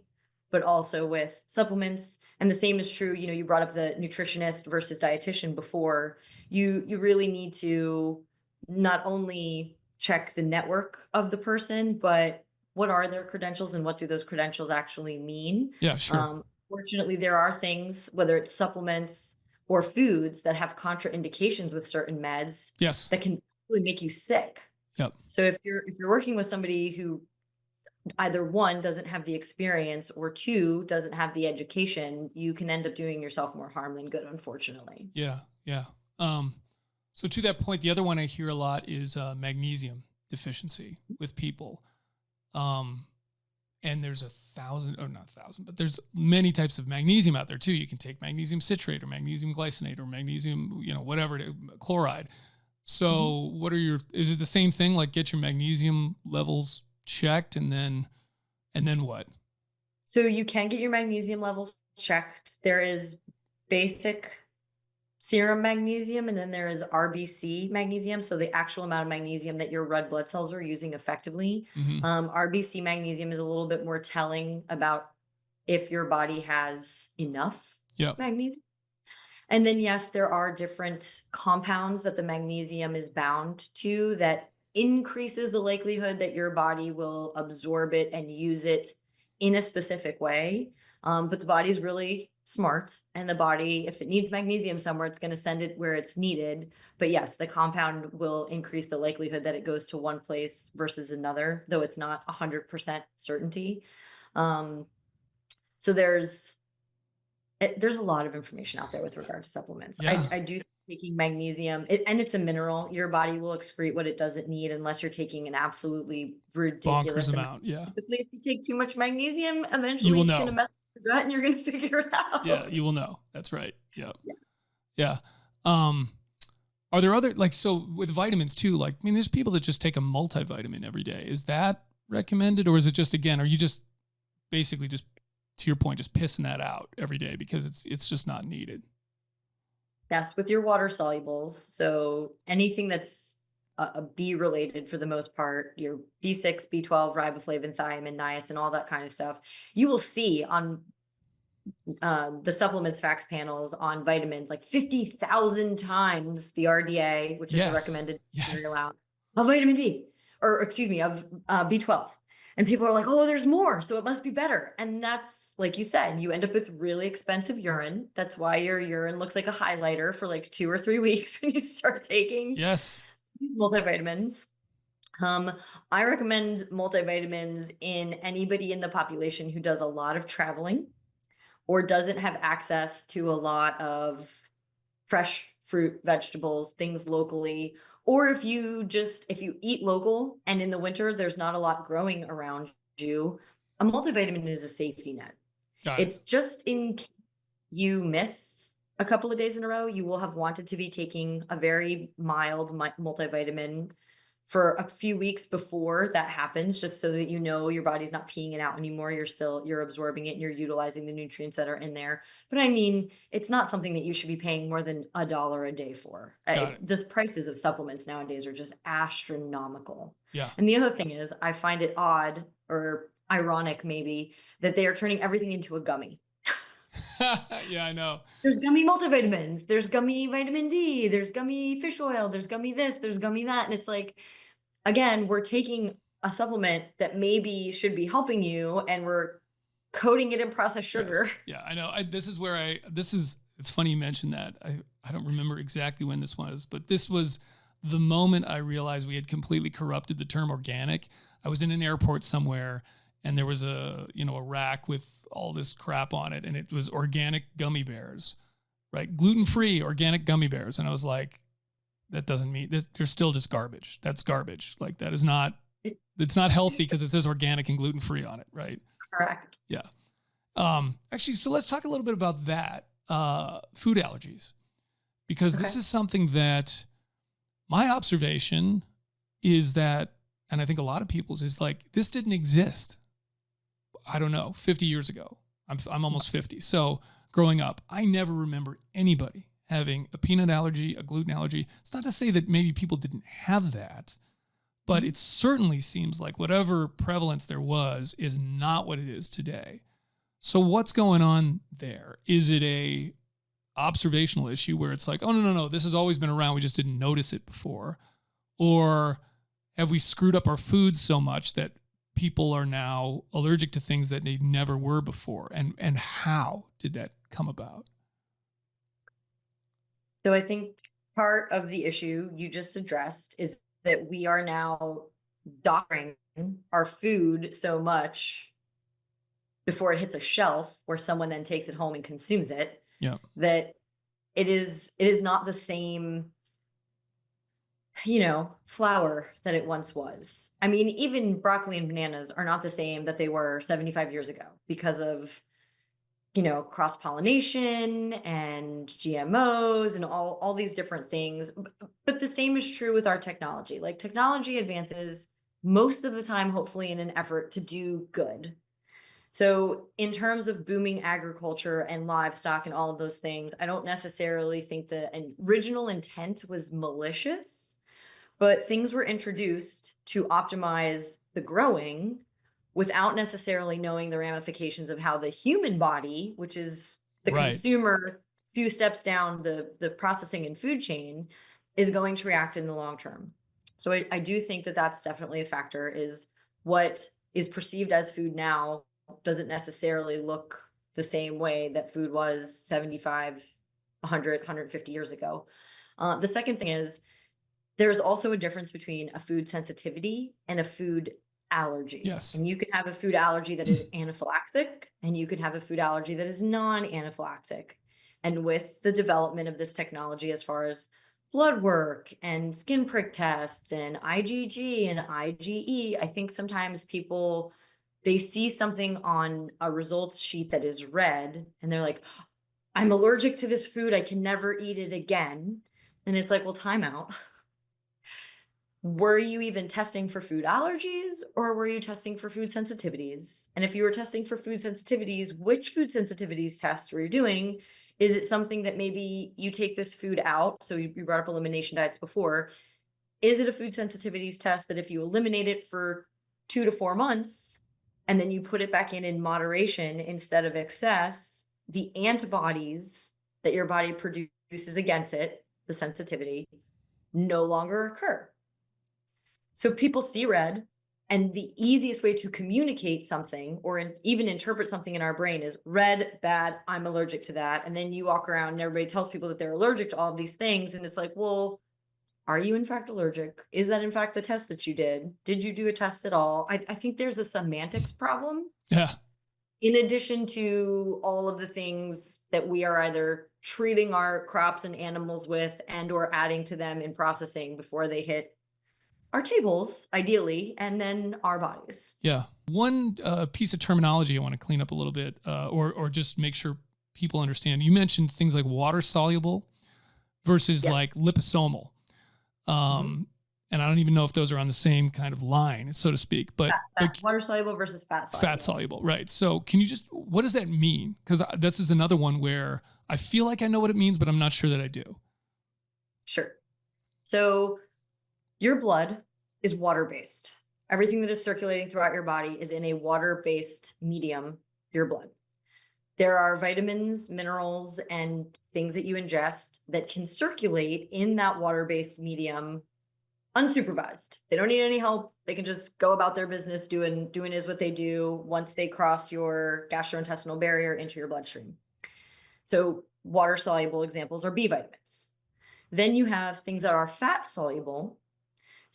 but also with supplements. And the same is true, you brought up the nutritionist versus dietitian before. You really need to not only check the network of the person, but what are their credentials and what do those credentials actually mean? Yeah, sure. Fortunately, there are things, whether it's supplements or foods, that have contraindications with certain meds. Yes. That can really make you sick. Yep. So if you're working with somebody who either one doesn't have the experience or two doesn't have the education, you can end up doing yourself more harm than good, unfortunately. Yeah. Yeah. So to that point, the other one I hear a lot is magnesium deficiency with people. And there's but there's many types of magnesium out there too. You can take magnesium citrate or magnesium glycinate or magnesium, whatever, chloride. So is it the same thing? Like get your magnesium levels checked and then what? So you can get your magnesium levels checked. There is basic serum magnesium, and then there is RBC magnesium. So the actual amount of magnesium that your red blood cells are using effectively. RBC magnesium is a little bit more telling about if your body has enough magnesium. And then, yes, there are different compounds that the magnesium is bound to that increases the likelihood that your body will absorb it and use it in a specific way. But the body's really smart, and the body, if it needs magnesium somewhere, it's going to send it where it's needed. But yes, the compound will increase the likelihood that it goes to one place versus another, though it's not 100% certainty. So there's a lot of information out there with regard to supplements. Yeah. I do think taking magnesium, and it's a mineral. Your body will excrete what it doesn't need unless you're taking an absolutely ridiculous bonkers amount. Yeah. Typically, if you take too much magnesium, eventually it's going to mess with your gut and you're going to figure it out. Yeah, you will know. That's right. Yeah. Yeah. Are there other, so with vitamins too, there's people that just take a multivitamin every day. Is that recommended, or is it just, again, are you just basically just, to your point, just pissing that out every day because it's just not needed? Yes, with your water solubles. So anything that's a B related for the most part, your B6, B12, riboflavin, thiamine, niacin, all that kind of stuff, you will see on the supplements facts panels on vitamins 50,000 times the RDA, which is the recommended amount of vitamin D, or excuse me, of B12. And people are like, oh, there's more, so it must be better. And that's, like you said, you end up with really expensive urine. That's why your urine looks like a highlighter for 2 or 3 weeks when you start taking multivitamins. I recommend multivitamins in anybody in the population who does a lot of traveling or doesn't have access to a lot of fresh fruit, vegetables, things locally, or if you eat local and in the winter there's not a lot growing around you, a multivitamin is a safety net. Got it. It's just in case you miss a couple of days in a row, you will have wanted to be taking a very mild multivitamin for a few weeks before that happens, just so that you know your body's not peeing it out anymore. You're absorbing it and you're utilizing the nutrients that are in there. But I mean, it's not something that you should be paying more than $1 a day for. The prices of supplements nowadays are just astronomical. Yeah. And the other thing is, I find it odd or ironic maybe that they are turning everything into a gummy. Yeah, I know. There's gummy multivitamins, there's gummy vitamin D, there's gummy fish oil, there's gummy this, there's gummy that. And it's like, again, we're taking a supplement that maybe should be helping you and we're coating it in processed sugar. Yes. Yeah, I know. It's funny you mentioned that. I don't remember exactly when this was, but this was the moment I realized we had completely corrupted the term organic. I was in an airport somewhere and there was a rack with all this crap on it, and it was organic gummy bears, right? Gluten-free organic gummy bears. And I was like, that doesn't mean this. They're still just garbage. That's garbage. Like it's not healthy because it says organic and gluten-free on it, right? Correct. Yeah. Actually, so let's talk a little bit about that. Food allergies, because this is something that my observation is that, and I think a lot of people's is like, this didn't exist. I don't know, 50 years ago. I'm almost 50. So growing up, I never remember anybody having a peanut allergy, a gluten allergy. It's not to say that maybe people didn't have that, but it certainly seems like whatever prevalence there was is not what it is today. So what's going on there? Is it a observational issue where it's like, oh, no, this has always been around, we just didn't notice it before? Or have we screwed up our foods so much that people are now allergic to things that they never were before? And how did that come about? So I think part of the issue you just addressed is that we are now doctoring our food so much before it hits a shelf where someone then takes it home and consumes it, that it is not the same, flour that it once was. I mean, even broccoli and bananas are not the same that they were 75 years ago because of, cross-pollination and GMOs and all these different things. But the same is true with our technology. Like, technology advances most of the time, hopefully, in an effort to do good. So in terms of booming agriculture and livestock and all of those things, I don't necessarily think the original intent was malicious, but things were introduced to optimize the growing without necessarily knowing the ramifications of how the human body, which is the consumer, few steps down the processing and food chain, is going to react in the long term. So I do think that that's definitely a factor, is what is perceived as food now doesn't necessarily look the same way that food was 75, 100, 150 years ago. The second thing is, there's also a difference between a food sensitivity and a food allergy. Yes. And you can have a food allergy that is anaphylaxis, and you can have a food allergy that is non-anaphylaxis. And with the development of this technology, as far as blood work and skin prick tests and IgG and IgE, I think sometimes people, they see something on a results sheet that is red and they're like, I'm allergic to this food, I can never eat it again. And it's like, well, time out. Were you even testing for food allergies, or were you testing for food sensitivities? And if you were testing for food sensitivities, which food sensitivities tests were you doing? Is it something that maybe you take this food out? So you brought up elimination diets before. Is it a food sensitivities test that if you eliminate it for 2 to 4 months and then you put it back in moderation instead of excess, the antibodies that your body produces against it, the sensitivity, no longer occur? So people see red, and the easiest way to communicate something or even interpret something in our brain is red, bad, I'm allergic to that. And then you walk around and everybody tells people that they're allergic to all of these things. And it's like, well, Are you in fact allergic? Is that in fact the test that you did? Did you do a test at all? I think there's a semantics problem. Yeah. In addition to all of the things that we are either treating our crops and animals with and or adding to them in processing before they hit our tables, ideally, and then our bodies. Yeah. One piece of terminology I want to clean up a little bit, or just make sure people understand. You mentioned things like water soluble versus Yes. like liposomal. And I don't even know if those are on the same kind of line, so to speak, but like, Water soluble versus fat soluble. fat soluble, right? So can you just, what does that mean? Because this is another one where I feel like I know what it means, but I'm not sure that I do. Sure. So your blood is water-based. Everything that is circulating throughout your body is in a water-based medium, your blood. There are vitamins, minerals, and things that you ingest that can circulate in that water-based medium unsupervised. They don't need any help. They can just go about their business doing is what they do once they cross your gastrointestinal barrier into your bloodstream. So water soluble examples are B vitamins. Then you have things that are fat soluble,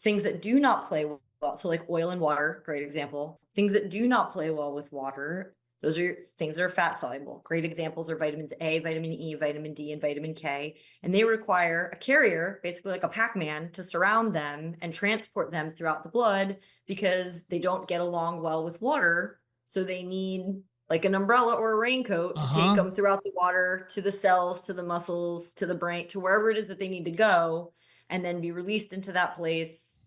things that do not play well. So like oil and water, great example. Things that do not play well with water, those are things that are fat soluble. Great examples are vitamins A, vitamin E, vitamin D, and vitamin K. And they require a carrier, basically like a Pac-Man, to surround them and transport them throughout the blood because they don't get along well with water. So they need like an umbrella or a raincoat to take them throughout the water to the cells, to the muscles, to the brain, to wherever it is that they need to go, and then be released into that place,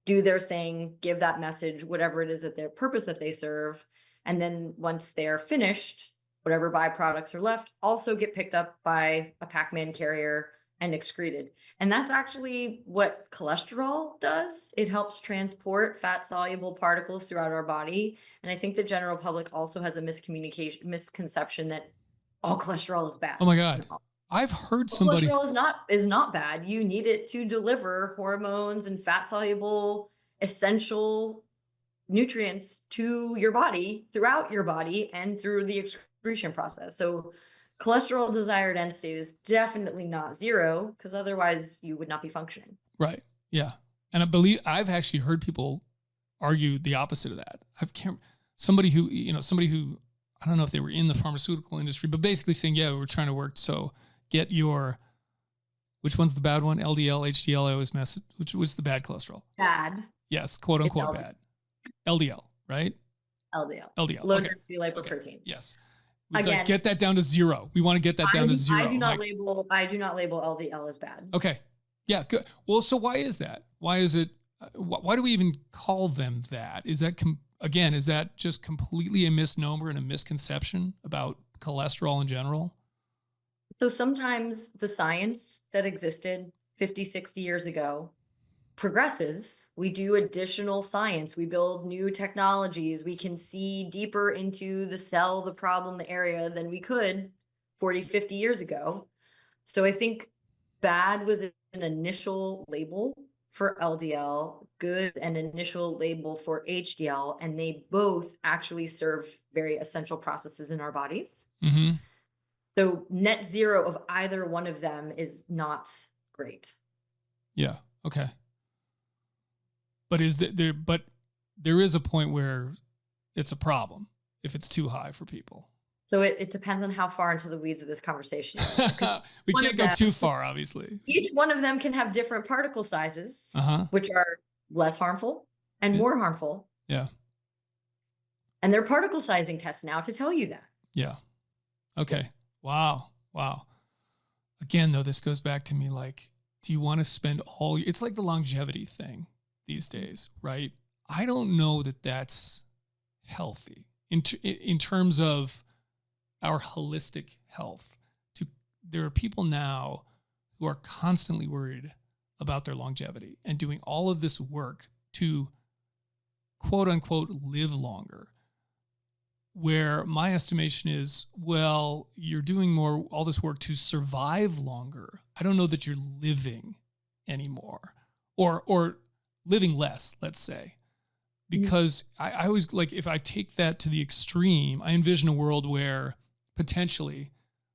do their thing, give that message, whatever it is that their purpose that they serve. And then once they're finished, whatever byproducts are left also get picked up by a Pac-Man carrier and excreted. And that's actually what cholesterol does. It helps transport fat soluble particles throughout our body. And I think the general public also has a misconception that all cholesterol is bad. Oh my God. I've heard somebody. Cholesterol is not bad. You need it to deliver hormones and fat soluble essential nutrients to your body, throughout your body, and through the excretion process. So cholesterol desired end state is definitely not zero, because otherwise you would not be functioning. Right. Yeah. And I believe I've actually heard people argue the opposite of that. Somebody who, I don't know if they were in the pharmaceutical industry, but basically saying, yeah, we're trying to work. So get your, which one's the bad one? LDL, HDL, I always mess, which was the bad cholesterol? Bad. Yes. Quote unquote bad. LDL, right? LDL. Low density lipoprotein. Okay. Yes. It's Again, like, get that down to zero. We want to get that down to zero. I do not label LDL as bad. Okay. Yeah. Good. Well, so why is that? Why is it? Why do we even call them that? Is that again? Is that just completely a misnomer and a misconception about cholesterol in general? So sometimes the science that existed 50, 60 years ago progresses. We do additional science. We build new technologies. We can see deeper into the cell, the problem, the area than we could 40, 50 years ago. So I think bad was an initial label for LDL, good an initial label for HDL, and they both actually serve very essential processes in our bodies. Mm-hmm. So net zero of either one of them is not great. Yeah. Okay. But there is a point where it's a problem if it's too high for people. So it depends on how far into the weeds of this conversation. We can't go too far, obviously. Each one of them can have different particle sizes, which are less harmful and more harmful. Yeah. And there are particle sizing tests now to tell you that. Yeah. Okay. Wow. Again, though, this goes back to me like, do you want to spend it's like the longevity thing these days, right? I don't know that that's healthy in terms of our holistic health. There are people now who are constantly worried about their longevity and doing all of this work to quote unquote live longer, where my estimation is, well, you're doing all this work to survive longer. I don't know that you're living anymore or living less, let's say, because I always like, if I take that to the extreme, I envision a world where potentially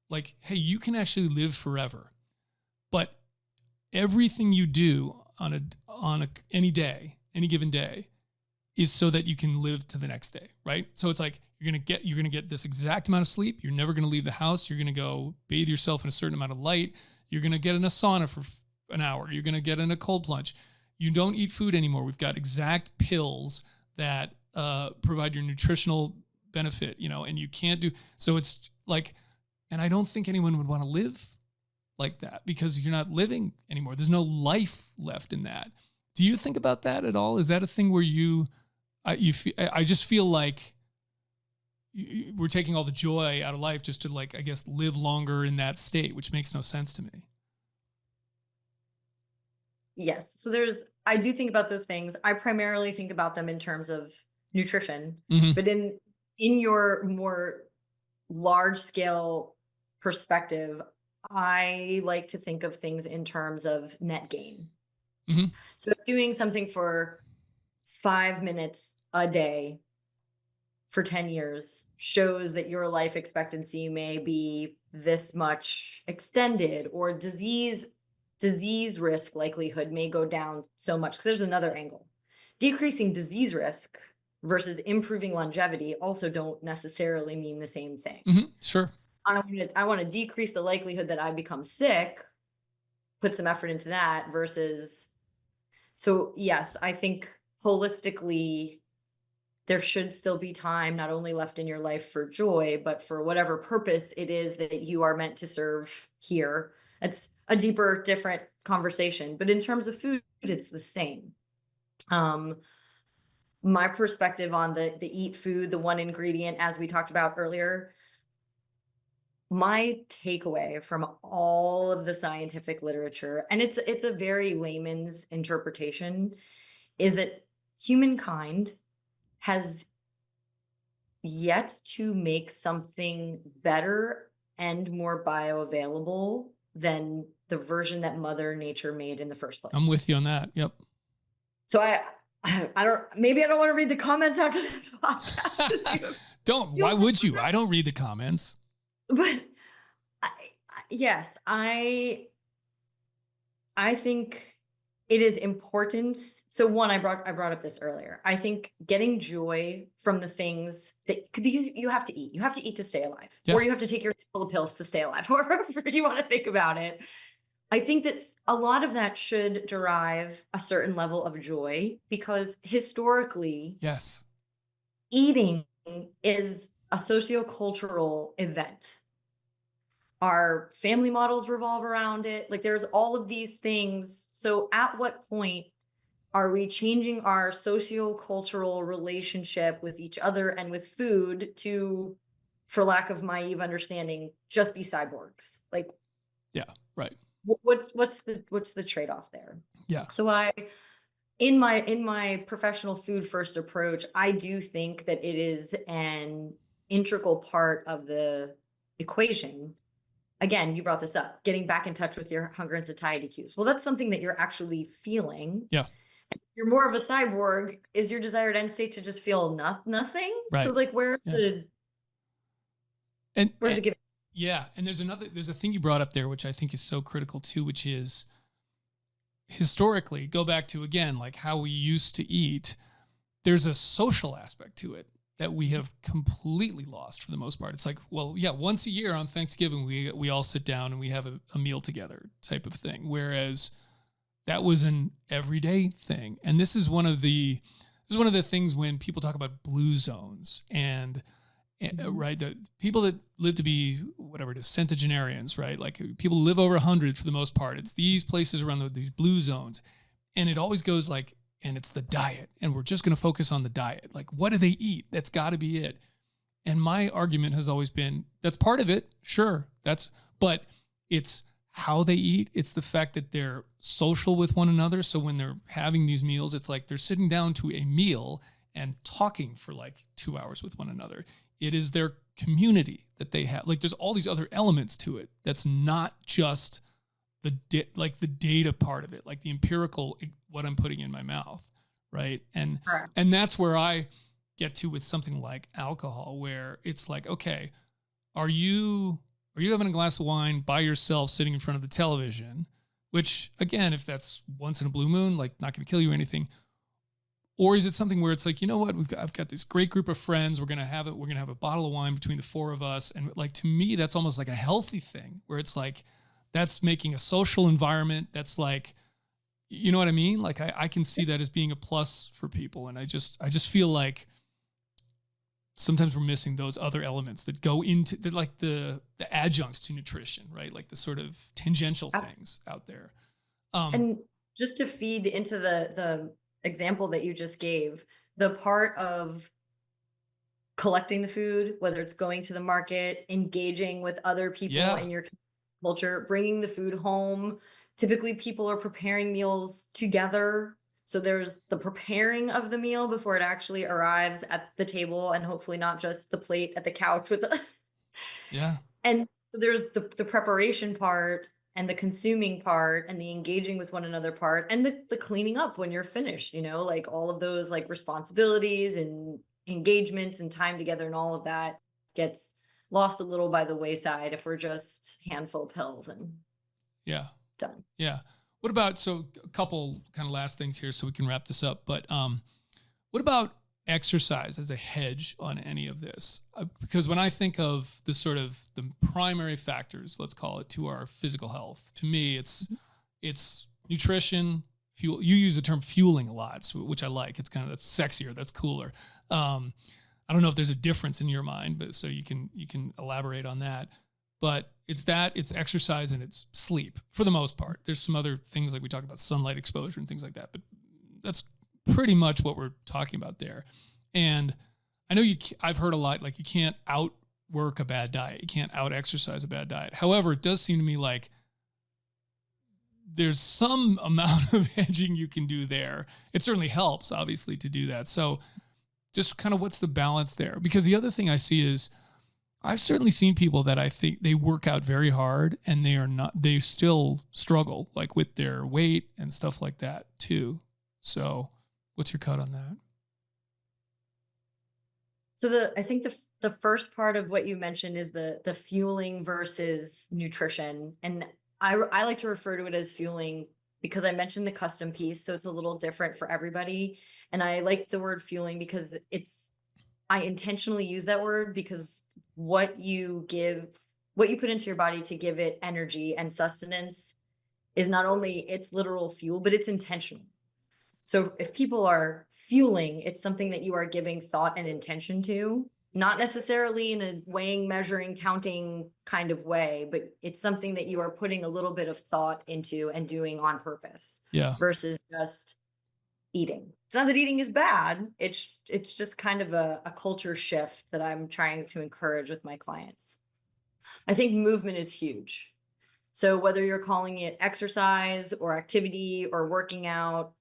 like, hey, you can actually live forever, but everything you do on any day, any given day, is so that you can live to the next day, right? So it's like you're gonna get this exact amount of sleep. You're never gonna leave the house. You're gonna go bathe yourself in a certain amount of light. You're gonna get in a sauna for an hour. You're gonna get in a cold plunge. You don't eat food anymore. We've got exact pills that provide your nutritional benefit, and you can't do so. It's like, and I don't think anyone would want to live like that because you're not living anymore. There's no life left in that. Do you think about that at all? Is that a thing where I just feel like we're taking all the joy out of life just to, like, I guess, live longer in that state, which makes no sense to me. Yes. So I do think about those things. I primarily think about them in terms of nutrition, but in your more large scale perspective, I like to think of things in terms of net gain. So doing something for 5 minutes a day for 10 years shows that your life expectancy may be this much extended, or disease risk likelihood may go down so much. Because there's another angle. Decreasing disease risk versus improving longevity also don't necessarily mean the same thing. Sure. I want to decrease the likelihood that I become sick, put some effort into that versus. So yes, I think holistically, there should still be time not only left in your life for joy, but for whatever purpose it is that you are meant to serve here. It's a deeper, different conversation. But in terms of food, it's the same. My perspective on the eat food, the one ingredient, as we talked about earlier, my takeaway from all of the scientific literature, and it's a very layman's interpretation, is that humankind has yet to make something better and more bioavailable than the version that Mother Nature made in the first place. I'm with you on that. Yep. So I don't want to read the comments after this podcast. To see Don't. Why would you? I don't read the comments. But yes, I think it is important. So one, I brought up this earlier. I think getting joy from the things that could be, you have to eat. You have to eat to stay alive, or you have to take your full of pills to stay alive, however you want to think about it. I think that a lot of that should derive a certain level of joy because historically, yes, eating is a sociocultural event. Our family models revolve around it. Like there's all of these things. So at what point are we changing our sociocultural relationship with each other and with food to, for lack of naive understanding, just be cyborgs? Like, yeah, right. What's the trade-off there? Yeah. So in my professional food first approach, I do think that it is an integral part of the equation. Again, you brought this up, getting back in touch with your hunger and satiety cues. Well, that's something that you're actually feeling. Yeah. You're more of a cyborg. Is your desired end state to just feel nothing? Right. So like, where's the giving? Yeah. And there's a thing you brought up there, which I think is so critical too, which is historically, go back to, again, like how we used to eat. There's a social aspect to it that we have completely lost for the most part. It's like, well, yeah, once a year on Thanksgiving, we all sit down and we have a meal together type of thing. Whereas that was an everyday thing. And this is one of the things when people talk about blue zones and right, the people that live to be whatever it is, centenarians, right? Like people live over 100 for the most part. It's these places around these blue zones. And it always goes like, and it's the diet. And we're just going to focus on the diet. Like, what do they eat? That's got to be it. And my argument has always been, that's part of it. Sure. But it's how they eat. It's the fact that they're social with one another. So when they're having these meals, it's like they're sitting down to a meal and talking for like 2 hours with one another. It is their community that they have. Like there's all these other elements to it. That's not just the data part of it, like the empirical, what I'm putting in my mouth, right? And that's where I get to with something like alcohol, where it's like, okay, are you having a glass of wine by yourself sitting in front of the television, which again, if that's once in a blue moon, like not going to kill you or anything. Or is it something where it's like, you know what, I've got this great group of friends. We're going to have a bottle of wine between the four of us. And like, to me, that's almost like a healthy thing where it's like, that's making a social environment. That's like, you know what I mean? Like I can see that as being a plus for people. And I just feel like sometimes we're missing those other elements that go into the adjuncts to nutrition, right? Like the sort of tangential things out there. And just to feed into the example that you just gave, the part of collecting the food, whether it's going to the market, engaging with other people in your culture, bringing the food home. Typically people are preparing meals together. So there's the preparing of the meal before it actually arrives at the table, and hopefully not just the plate at the couch with the and there's the preparation part and the consuming part and the engaging with one another part and the cleaning up when you're finished, you know, like all of those like responsibilities and engagements and time together, and all of that gets lost a little by the wayside if we're just handful of pills and done. Yeah. What about, so a couple kind of last things here so we can wrap this up, but what about exercise as a hedge on any of this? Because when I think of the sort of the primary factors, let's call it, to our physical health, to me, it's nutrition, fuel. You use the term fueling a lot, which I like. It's kind of, that's sexier. That's cooler. I don't know if there's a difference in your mind, but so you can elaborate on that. But it's exercise, and it's sleep for the most part. There's some other things like we talk about sunlight exposure and things like that, but that's pretty much what we're talking about there. And I know I've heard a lot, like you can't outwork a bad diet. You can't out exercise a bad diet. However, it does seem to me like there's some amount of hedging you can do there. It certainly helps, obviously, to do that. So just kind of what's the balance there? Because the other thing I see is I've certainly seen people that I think they work out very hard and they still struggle like with their weight and stuff like that too. So what's your cut on that? So I think the first part of what you mentioned is the fueling versus nutrition. And I like to refer to it as fueling because I mentioned the custom piece. So it's a little different for everybody. And I like the word fueling because I intentionally use that word because what you put into your body to give it energy and sustenance is not only its literal fuel, but it's intentional. So if people are fueling, it's something that you are giving thought and intention to, not necessarily in a weighing, measuring, counting kind of way, but it's something that you are putting a little bit of thought into and doing on purpose versus just eating. It's not that eating is bad. It's just kind of a culture shift that I'm trying to encourage with my clients. I think movement is huge. So whether you're calling it exercise or activity or working out,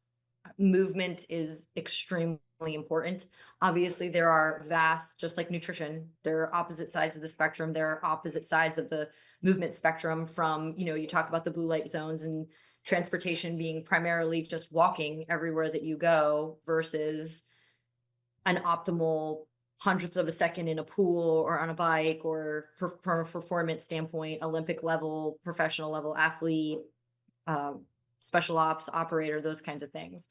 movement is extremely important. Obviously, there are just like nutrition, there are opposite sides of the spectrum. There are opposite sides of the movement spectrum from, you talk about the blue light zones and transportation being primarily just walking everywhere that you go versus an optimal hundredth of a second in a pool or on a bike or from a performance standpoint, Olympic level, professional level athlete, special ops operator, those kinds of things.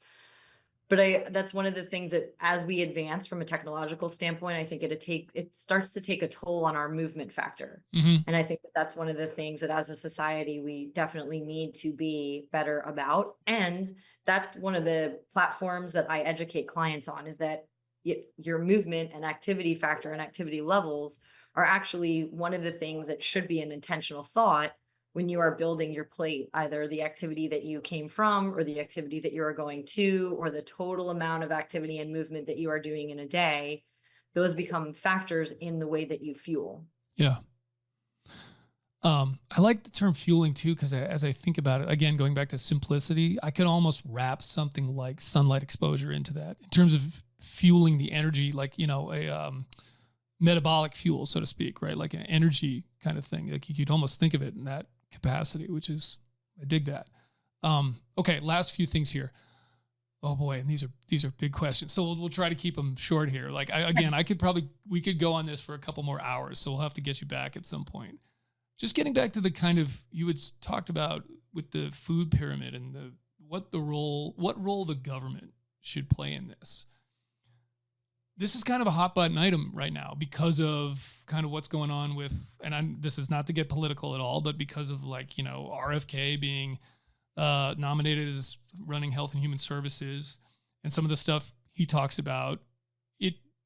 But that's one of the things that as we advance from a technological standpoint, I think it starts to take a toll on our movement factor. Mm-hmm. And I think that's one of the things that as a society, we definitely need to be better about. And that's one of the platforms that I educate clients on, is that your movement and activity factor and activity levels are actually one of the things that should be an intentional thought when you are building your plate, either the activity that you came from or the activity that you are going to, or the total amount of activity and movement that you are doing in a day. Those become factors in the way that you fuel. Yeah. I like the term fueling too, because as I think about it, again, going back to simplicity, I could almost wrap something like sunlight exposure into that in terms of fueling the energy, like, a metabolic fuel, so to speak, right? Like an energy kind of thing. Like you could almost think of it in that capacity, I dig that. Okay. Last few things here. Oh boy. And these are big questions. So we'll try to keep them short here. Like we could go on this for a couple more hours. So we'll have to get you back at some point. Just getting back to the kind of, you had talked about with the food pyramid and what role the government should play in this. This is kind of a hot button item right now because of kind of what's going on with, and this is not to get political at all, but because of like, you know, RFK being nominated as running Health and Human Services and some of the stuff he talks about,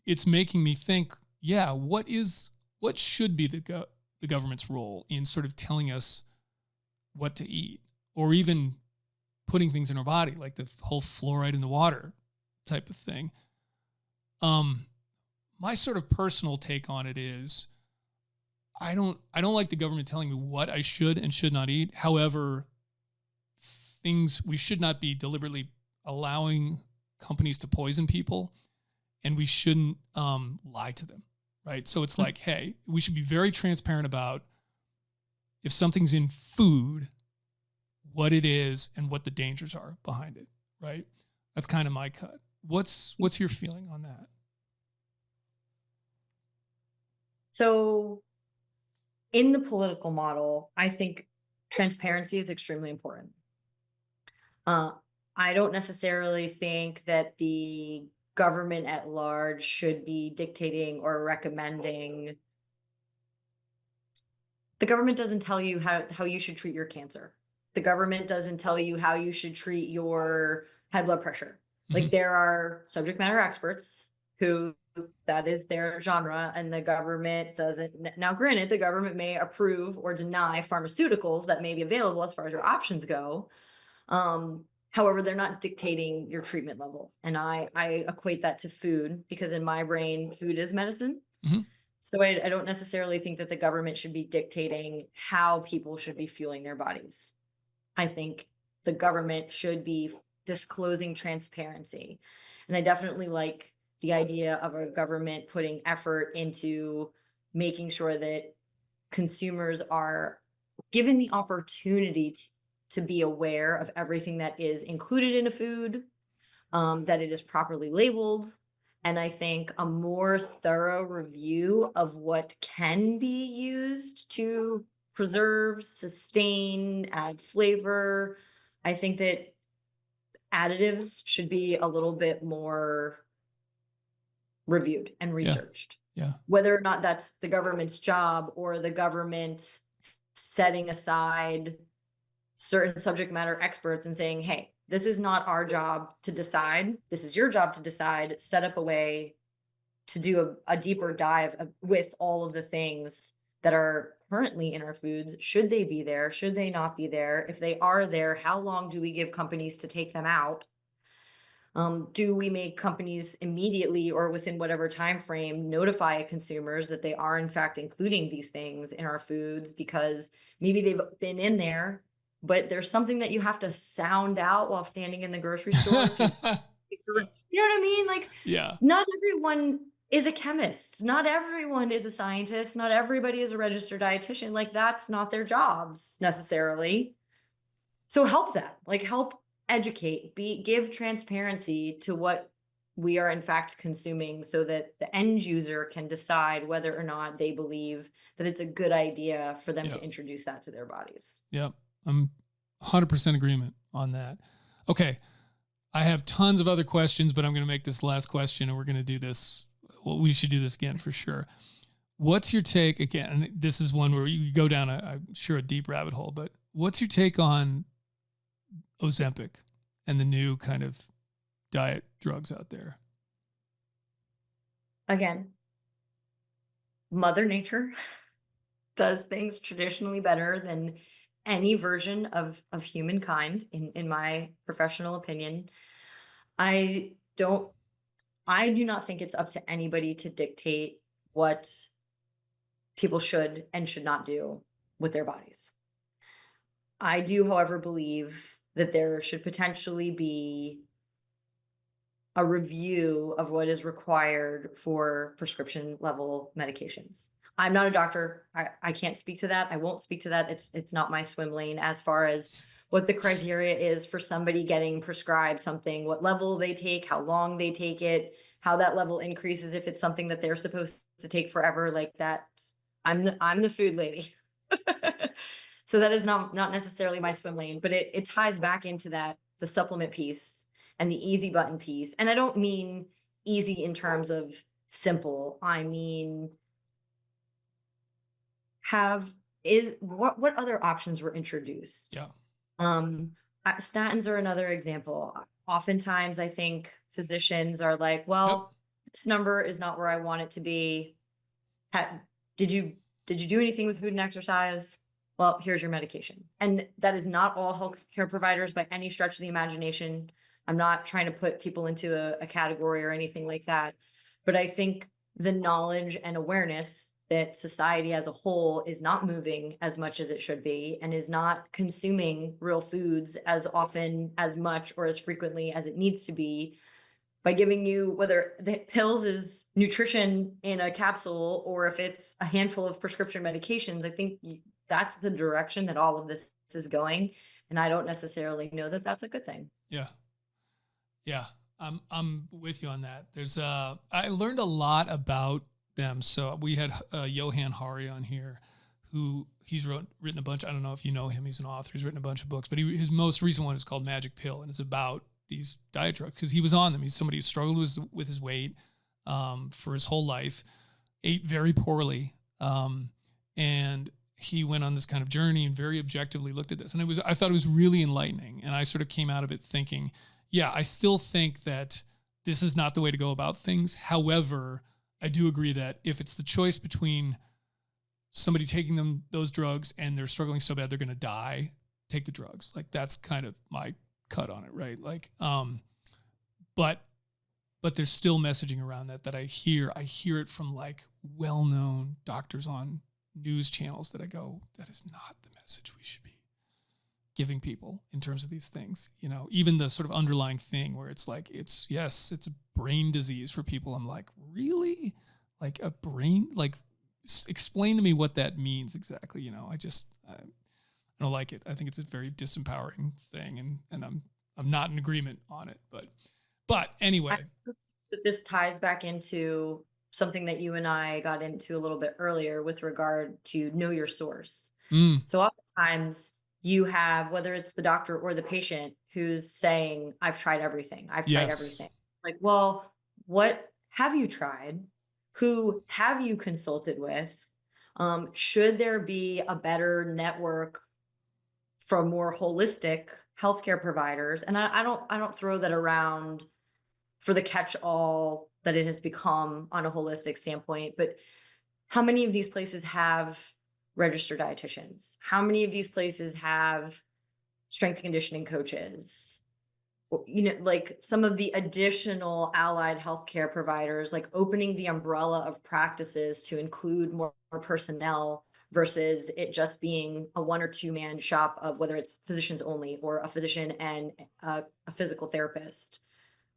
it's making me think, yeah, what should be the government's role in sort of telling us what to eat, or even putting things in our body, like the whole fluoride in the water type of thing. My sort of personal take on it is I don't like the government telling me what I should and should not eat. However, we should not be deliberately allowing companies to poison people, and we shouldn't lie to them, right? So it's like, hey, we should be very transparent about if something's in food, what it is and what the dangers are behind it, right? That's kind of my cut. What's your feeling on that? So in the political model, I think transparency is extremely important. I don't necessarily think that the government at large should be dictating or recommending. The government doesn't tell you how you should treat your cancer. The government doesn't tell you how you should treat your high blood pressure. Like, there are subject matter experts who that is their genre, and the government doesn't. Now, granted, the government may approve or deny pharmaceuticals that may be available as far as your options go. However, they're not dictating your treatment level. And I equate that to food, because in my brain, food is medicine. Mm-hmm. So I don't necessarily think that the government should be dictating how people should be fueling their bodies. I think the government should be disclosing transparency. And I definitely like the idea of a government putting effort into making sure that consumers are given the opportunity to be aware of everything that is included in a food, that it is properly labeled. And I think a more thorough review of what can be used to preserve, sustain, add flavor. I think that additives should be a little bit more reviewed and researched. Yeah. Whether or not that's the government's job or the government setting aside certain subject matter experts and saying, hey, this is not our job to decide. This is your job to decide. Set up a way to do a deeper dive with all of the things that are currently in our foods. Should they be there? Should they not be there? If they are there, how long do we give companies to take them out? Do we make companies immediately or within whatever time frame notify consumers that they are in fact including these things in our foods, because maybe they've been in there, but there's something that you have to sound out while standing in the grocery store. You know what I mean? Like, yeah, not everyone is a chemist. Not everyone is a scientist. Not everybody is a registered dietitian. Like, that's not their jobs necessarily. So help that, like, help educate, give transparency to what we are in fact consuming, so that the end user can decide whether or not they believe that it's a good idea for them to introduce that to their bodies. Yep. I'm 100% agreement on that. Okay. I have tons of other questions, but I'm going to make this last question, and we're going to do this. Well, we should do this again for sure. What's your take again? And this is one where you go down I'm sure a deep rabbit hole, but what's your take on Ozempic and the new kind of diet drugs out there? Again, Mother Nature does things traditionally better than any version of humankind, in my professional opinion. I do not think it's up to anybody to dictate what people should and should not do with their bodies. I do, however, believe that there should potentially be a review of what is required for prescription level medications. I'm not a doctor. I can't speak to that. I won't speak to that. It's not my swim lane as far as what the criteria is for somebody getting prescribed something, what level they take, how long they take it, how that level increases if it's something that they're supposed to take forever. Like that. I'm the food lady. So that is not necessarily my swim lane, but it ties back into that, the supplement piece and the easy button piece. And I don't mean easy in terms of simple. I mean, what other options were introduced? Yeah. Statins are another example. Oftentimes I think physicians are like, well, this number is not where I want it to be. Did you do anything with food and exercise? Well, here's your medication. And that is not all healthcare providers by any stretch of the imagination. I'm not trying to put people into a category or anything like that. But I think the knowledge and awareness that society as a whole is not moving as much as it should be and is not consuming real foods as often, as much, or as frequently as it needs to be, by giving you, whether the pills is nutrition in a capsule or if it's a handful of prescription medications. I think that's the direction that all of this is going. And I don't necessarily know that that's a good thing. Yeah. Yeah. I'm with you on that. I learned a lot about them. So we had Johan Hari on here, who written a bunch. I don't know if you know him. He's an author. He's written a bunch of books, but his most recent one is called Magic Pill, and it's about these diet drugs because he was on them. He's somebody who struggled with his weight for his whole life, ate very poorly, and he went on this kind of journey and very objectively looked at this. And I thought it was really enlightening. And I sort of came out of it thinking, yeah, I still think that this is not the way to go about things. However, I do agree that if it's the choice between somebody taking those drugs and they're struggling so bad they're going to die, take the drugs. Like, that's kind of my cut on it, right? Like, but there's still messaging around that I hear it from like well-known doctors on news channels that I go, that is not the message we should be giving people in terms of these things. You know, even the sort of underlying thing where it's like, it's a brain disease for people. I'm like, really? Like a brain, like explain to me what that means exactly. You know, I don't like it. I think it's a very disempowering thing, and I'm not in agreement on it, but anyway. This ties back into something that you and I got into a little bit earlier with regard to know your source. So oftentimes you have, whether it's the doctor or the patient who's saying, I've tried everything. I've tried everything. Like, well, what have you tried? Who have you consulted with? Should there be a better network for more holistic healthcare providers? And I don't throw that around for the catch-all that it has become on a holistic standpoint, but how many of these places have registered dietitians? How many of these places have strength and conditioning coaches? You know, like some of the additional allied healthcare providers, like opening the umbrella of practices to include more personnel versus it just being a 1 or 2 man shop of whether it's physicians only or a physician and a physical therapist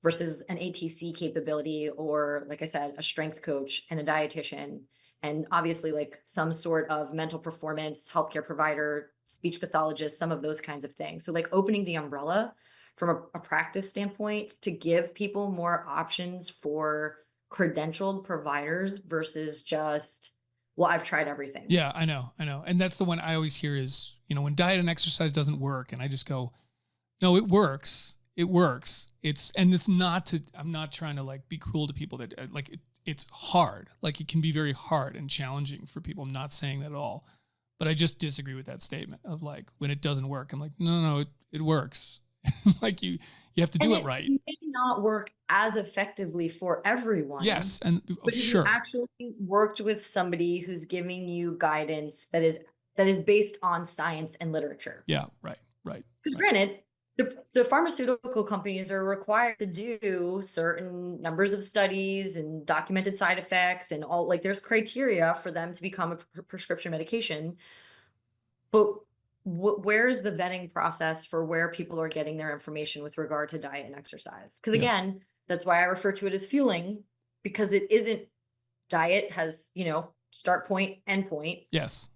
versus an ATC capability, or like I said, a strength coach and a dietitian, and obviously like some sort of mental performance healthcare provider, speech pathologist, some of those kinds of things. So like opening the umbrella from a practice standpoint to give people more options for credentialed providers versus just, well, I've tried everything. Yeah, I know. And that's the one I always hear is, you know, when diet and exercise doesn't work, and I just go, no, it works. It works. I'm not trying to like be cruel to people that it's hard. Like it can be very hard and challenging for people. I'm not saying that at all, but I just disagree with that statement of like, when it doesn't work, I'm like, no, it works. Like you have to do it right. It may not work as effectively for everyone. Yes. And but sure. You actually worked with somebody who's giving you guidance that is based on science and literature. Yeah. Right. Because granted, the pharmaceutical companies are required to do certain numbers of studies and documented side effects and all, like there's criteria for them to become a prescription medication. But where's the vetting process for where people are getting their information with regard to diet and exercise? Because again, that's why I refer to it as fueling, because it isn't, diet has, you know, start point, end point. Yes.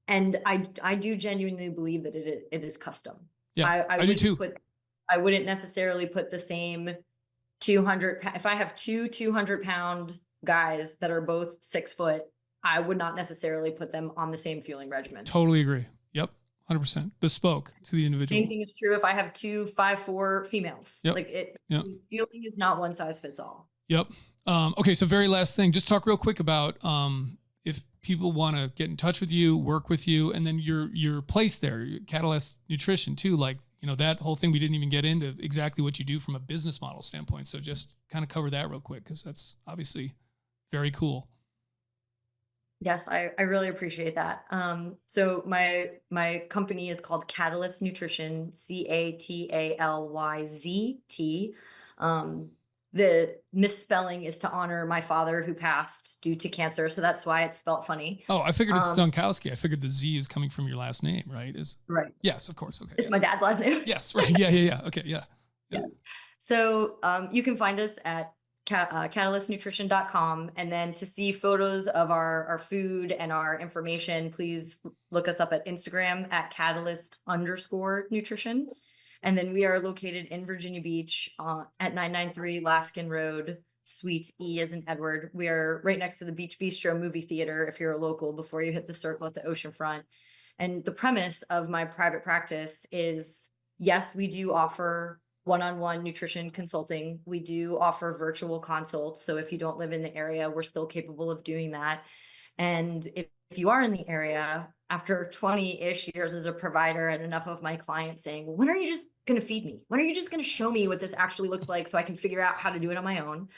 And I do genuinely believe that it is custom. Yeah, I do too. I wouldn't necessarily put the same 200, if I have two 200-pound guys that are both 6 foot I would not necessarily put them on the same fueling regimen. Totally agree. Yep. 100% bespoke to the individual. Same thing is true if I have 2 5'4" females. Yep. Yep. Fueling is not one size fits all. Yep. Okay. So very last thing, just talk real quick about if people want to get in touch with you, work with you, and then your place there, Catalyzt Nutrition too. Like, that whole thing, we didn't even get into exactly what you do from a business model standpoint. So just kind of cover that real quick, because that's obviously very cool. Yes, I really appreciate that. So my company is called Catalyzt Nutrition, CATALYZT. The misspelling is to honor my father who passed due to cancer, so that's why it's spelt funny. Oh, I figured it's Zonkowski. I figured the Z is coming from your last name, right? Right. Yes, of course. Okay. It's my dad's last name. Yes, right. Yeah. Okay, yeah. Yes. So you can find us at catalystnutrition.com, and then to see photos of our food and our information, please look us up at Instagram at Catalyst_nutrition. And then we are located in Virginia Beach at 993 Laskin Road, Suite E as in Edward. We are right next to the Beach Bistro movie theater if you're a local, before you hit the circle at the oceanfront. And the premise of my private practice is, yes, we do offer one-on-one nutrition consulting. We do offer virtual consults. So if you don't live in the area, we're still capable of doing that. And if you are in the area, after 20-ish years as a provider and enough of my clients saying, well, when are you just going to feed me? When are you just going to show me what this actually looks like so I can figure out how to do it on my own?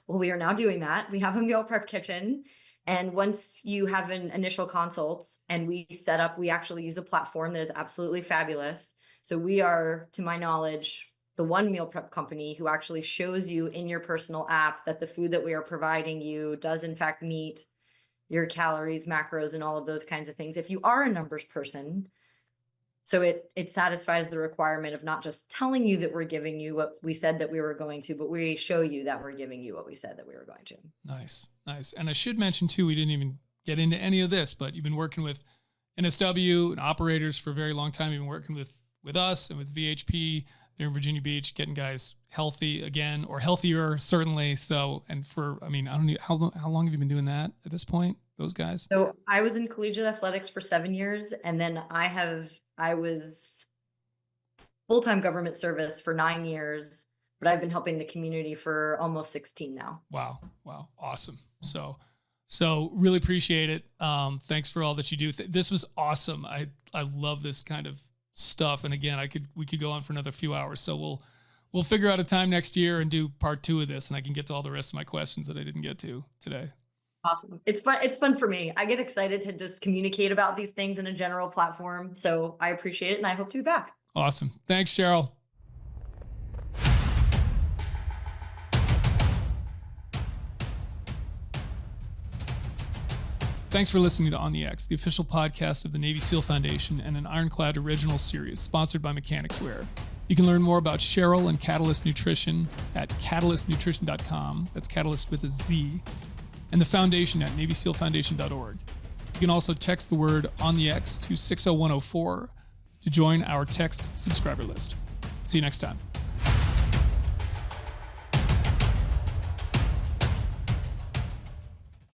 Well, we are now doing that. We have a meal prep kitchen. And once you have an initial consults and we set up, we actually use a platform that is absolutely fabulous. So we are, to my knowledge, the one meal prep company who actually shows you in your personal app that the food that we are providing you does in fact meet your calories, macros, and all of those kinds of things. If you are a numbers person, so it satisfies the requirement of not just telling you that we're giving you what we said that we were going to, but we show you that we're giving you what we said that we were going to. Nice. And I should mention too, we didn't even get into any of this, but you've been working with NSW and operators for a very long time. You've been working with us and with VHP there in Virginia Beach, getting guys healthy again, or healthier, certainly. So, and I don't know, how long have you been doing that at this point, those guys? So I was in collegiate athletics for 7 years. And then I was full-time government service for 9 years, but I've been helping the community for almost 16 now. Wow. Awesome. So really appreciate it. Thanks for all that you do. This was awesome. I love this kind of stuff. And again, we could go on for another few hours. So we'll figure out a time next year and do part 2 of this, and I can get to all the rest of my questions that I didn't get to today. Awesome. It's fun. It's fun for me. I get excited to just communicate about these things in a general platform. So I appreciate it, and I hope to be back. Awesome. Thanks, Cheryl. Thanks for listening to On the X, the official podcast of the Navy SEAL Foundation and an Ironclad original series sponsored by Mechanicswear. You can learn more about Cheryl and Catalyzt Nutrition at catalystnutrition.com. That's Catalyst with a Z. And the foundation at NavySealFoundation.org. You can also text the word On the X to 60104 to join our text subscriber list. See you next time.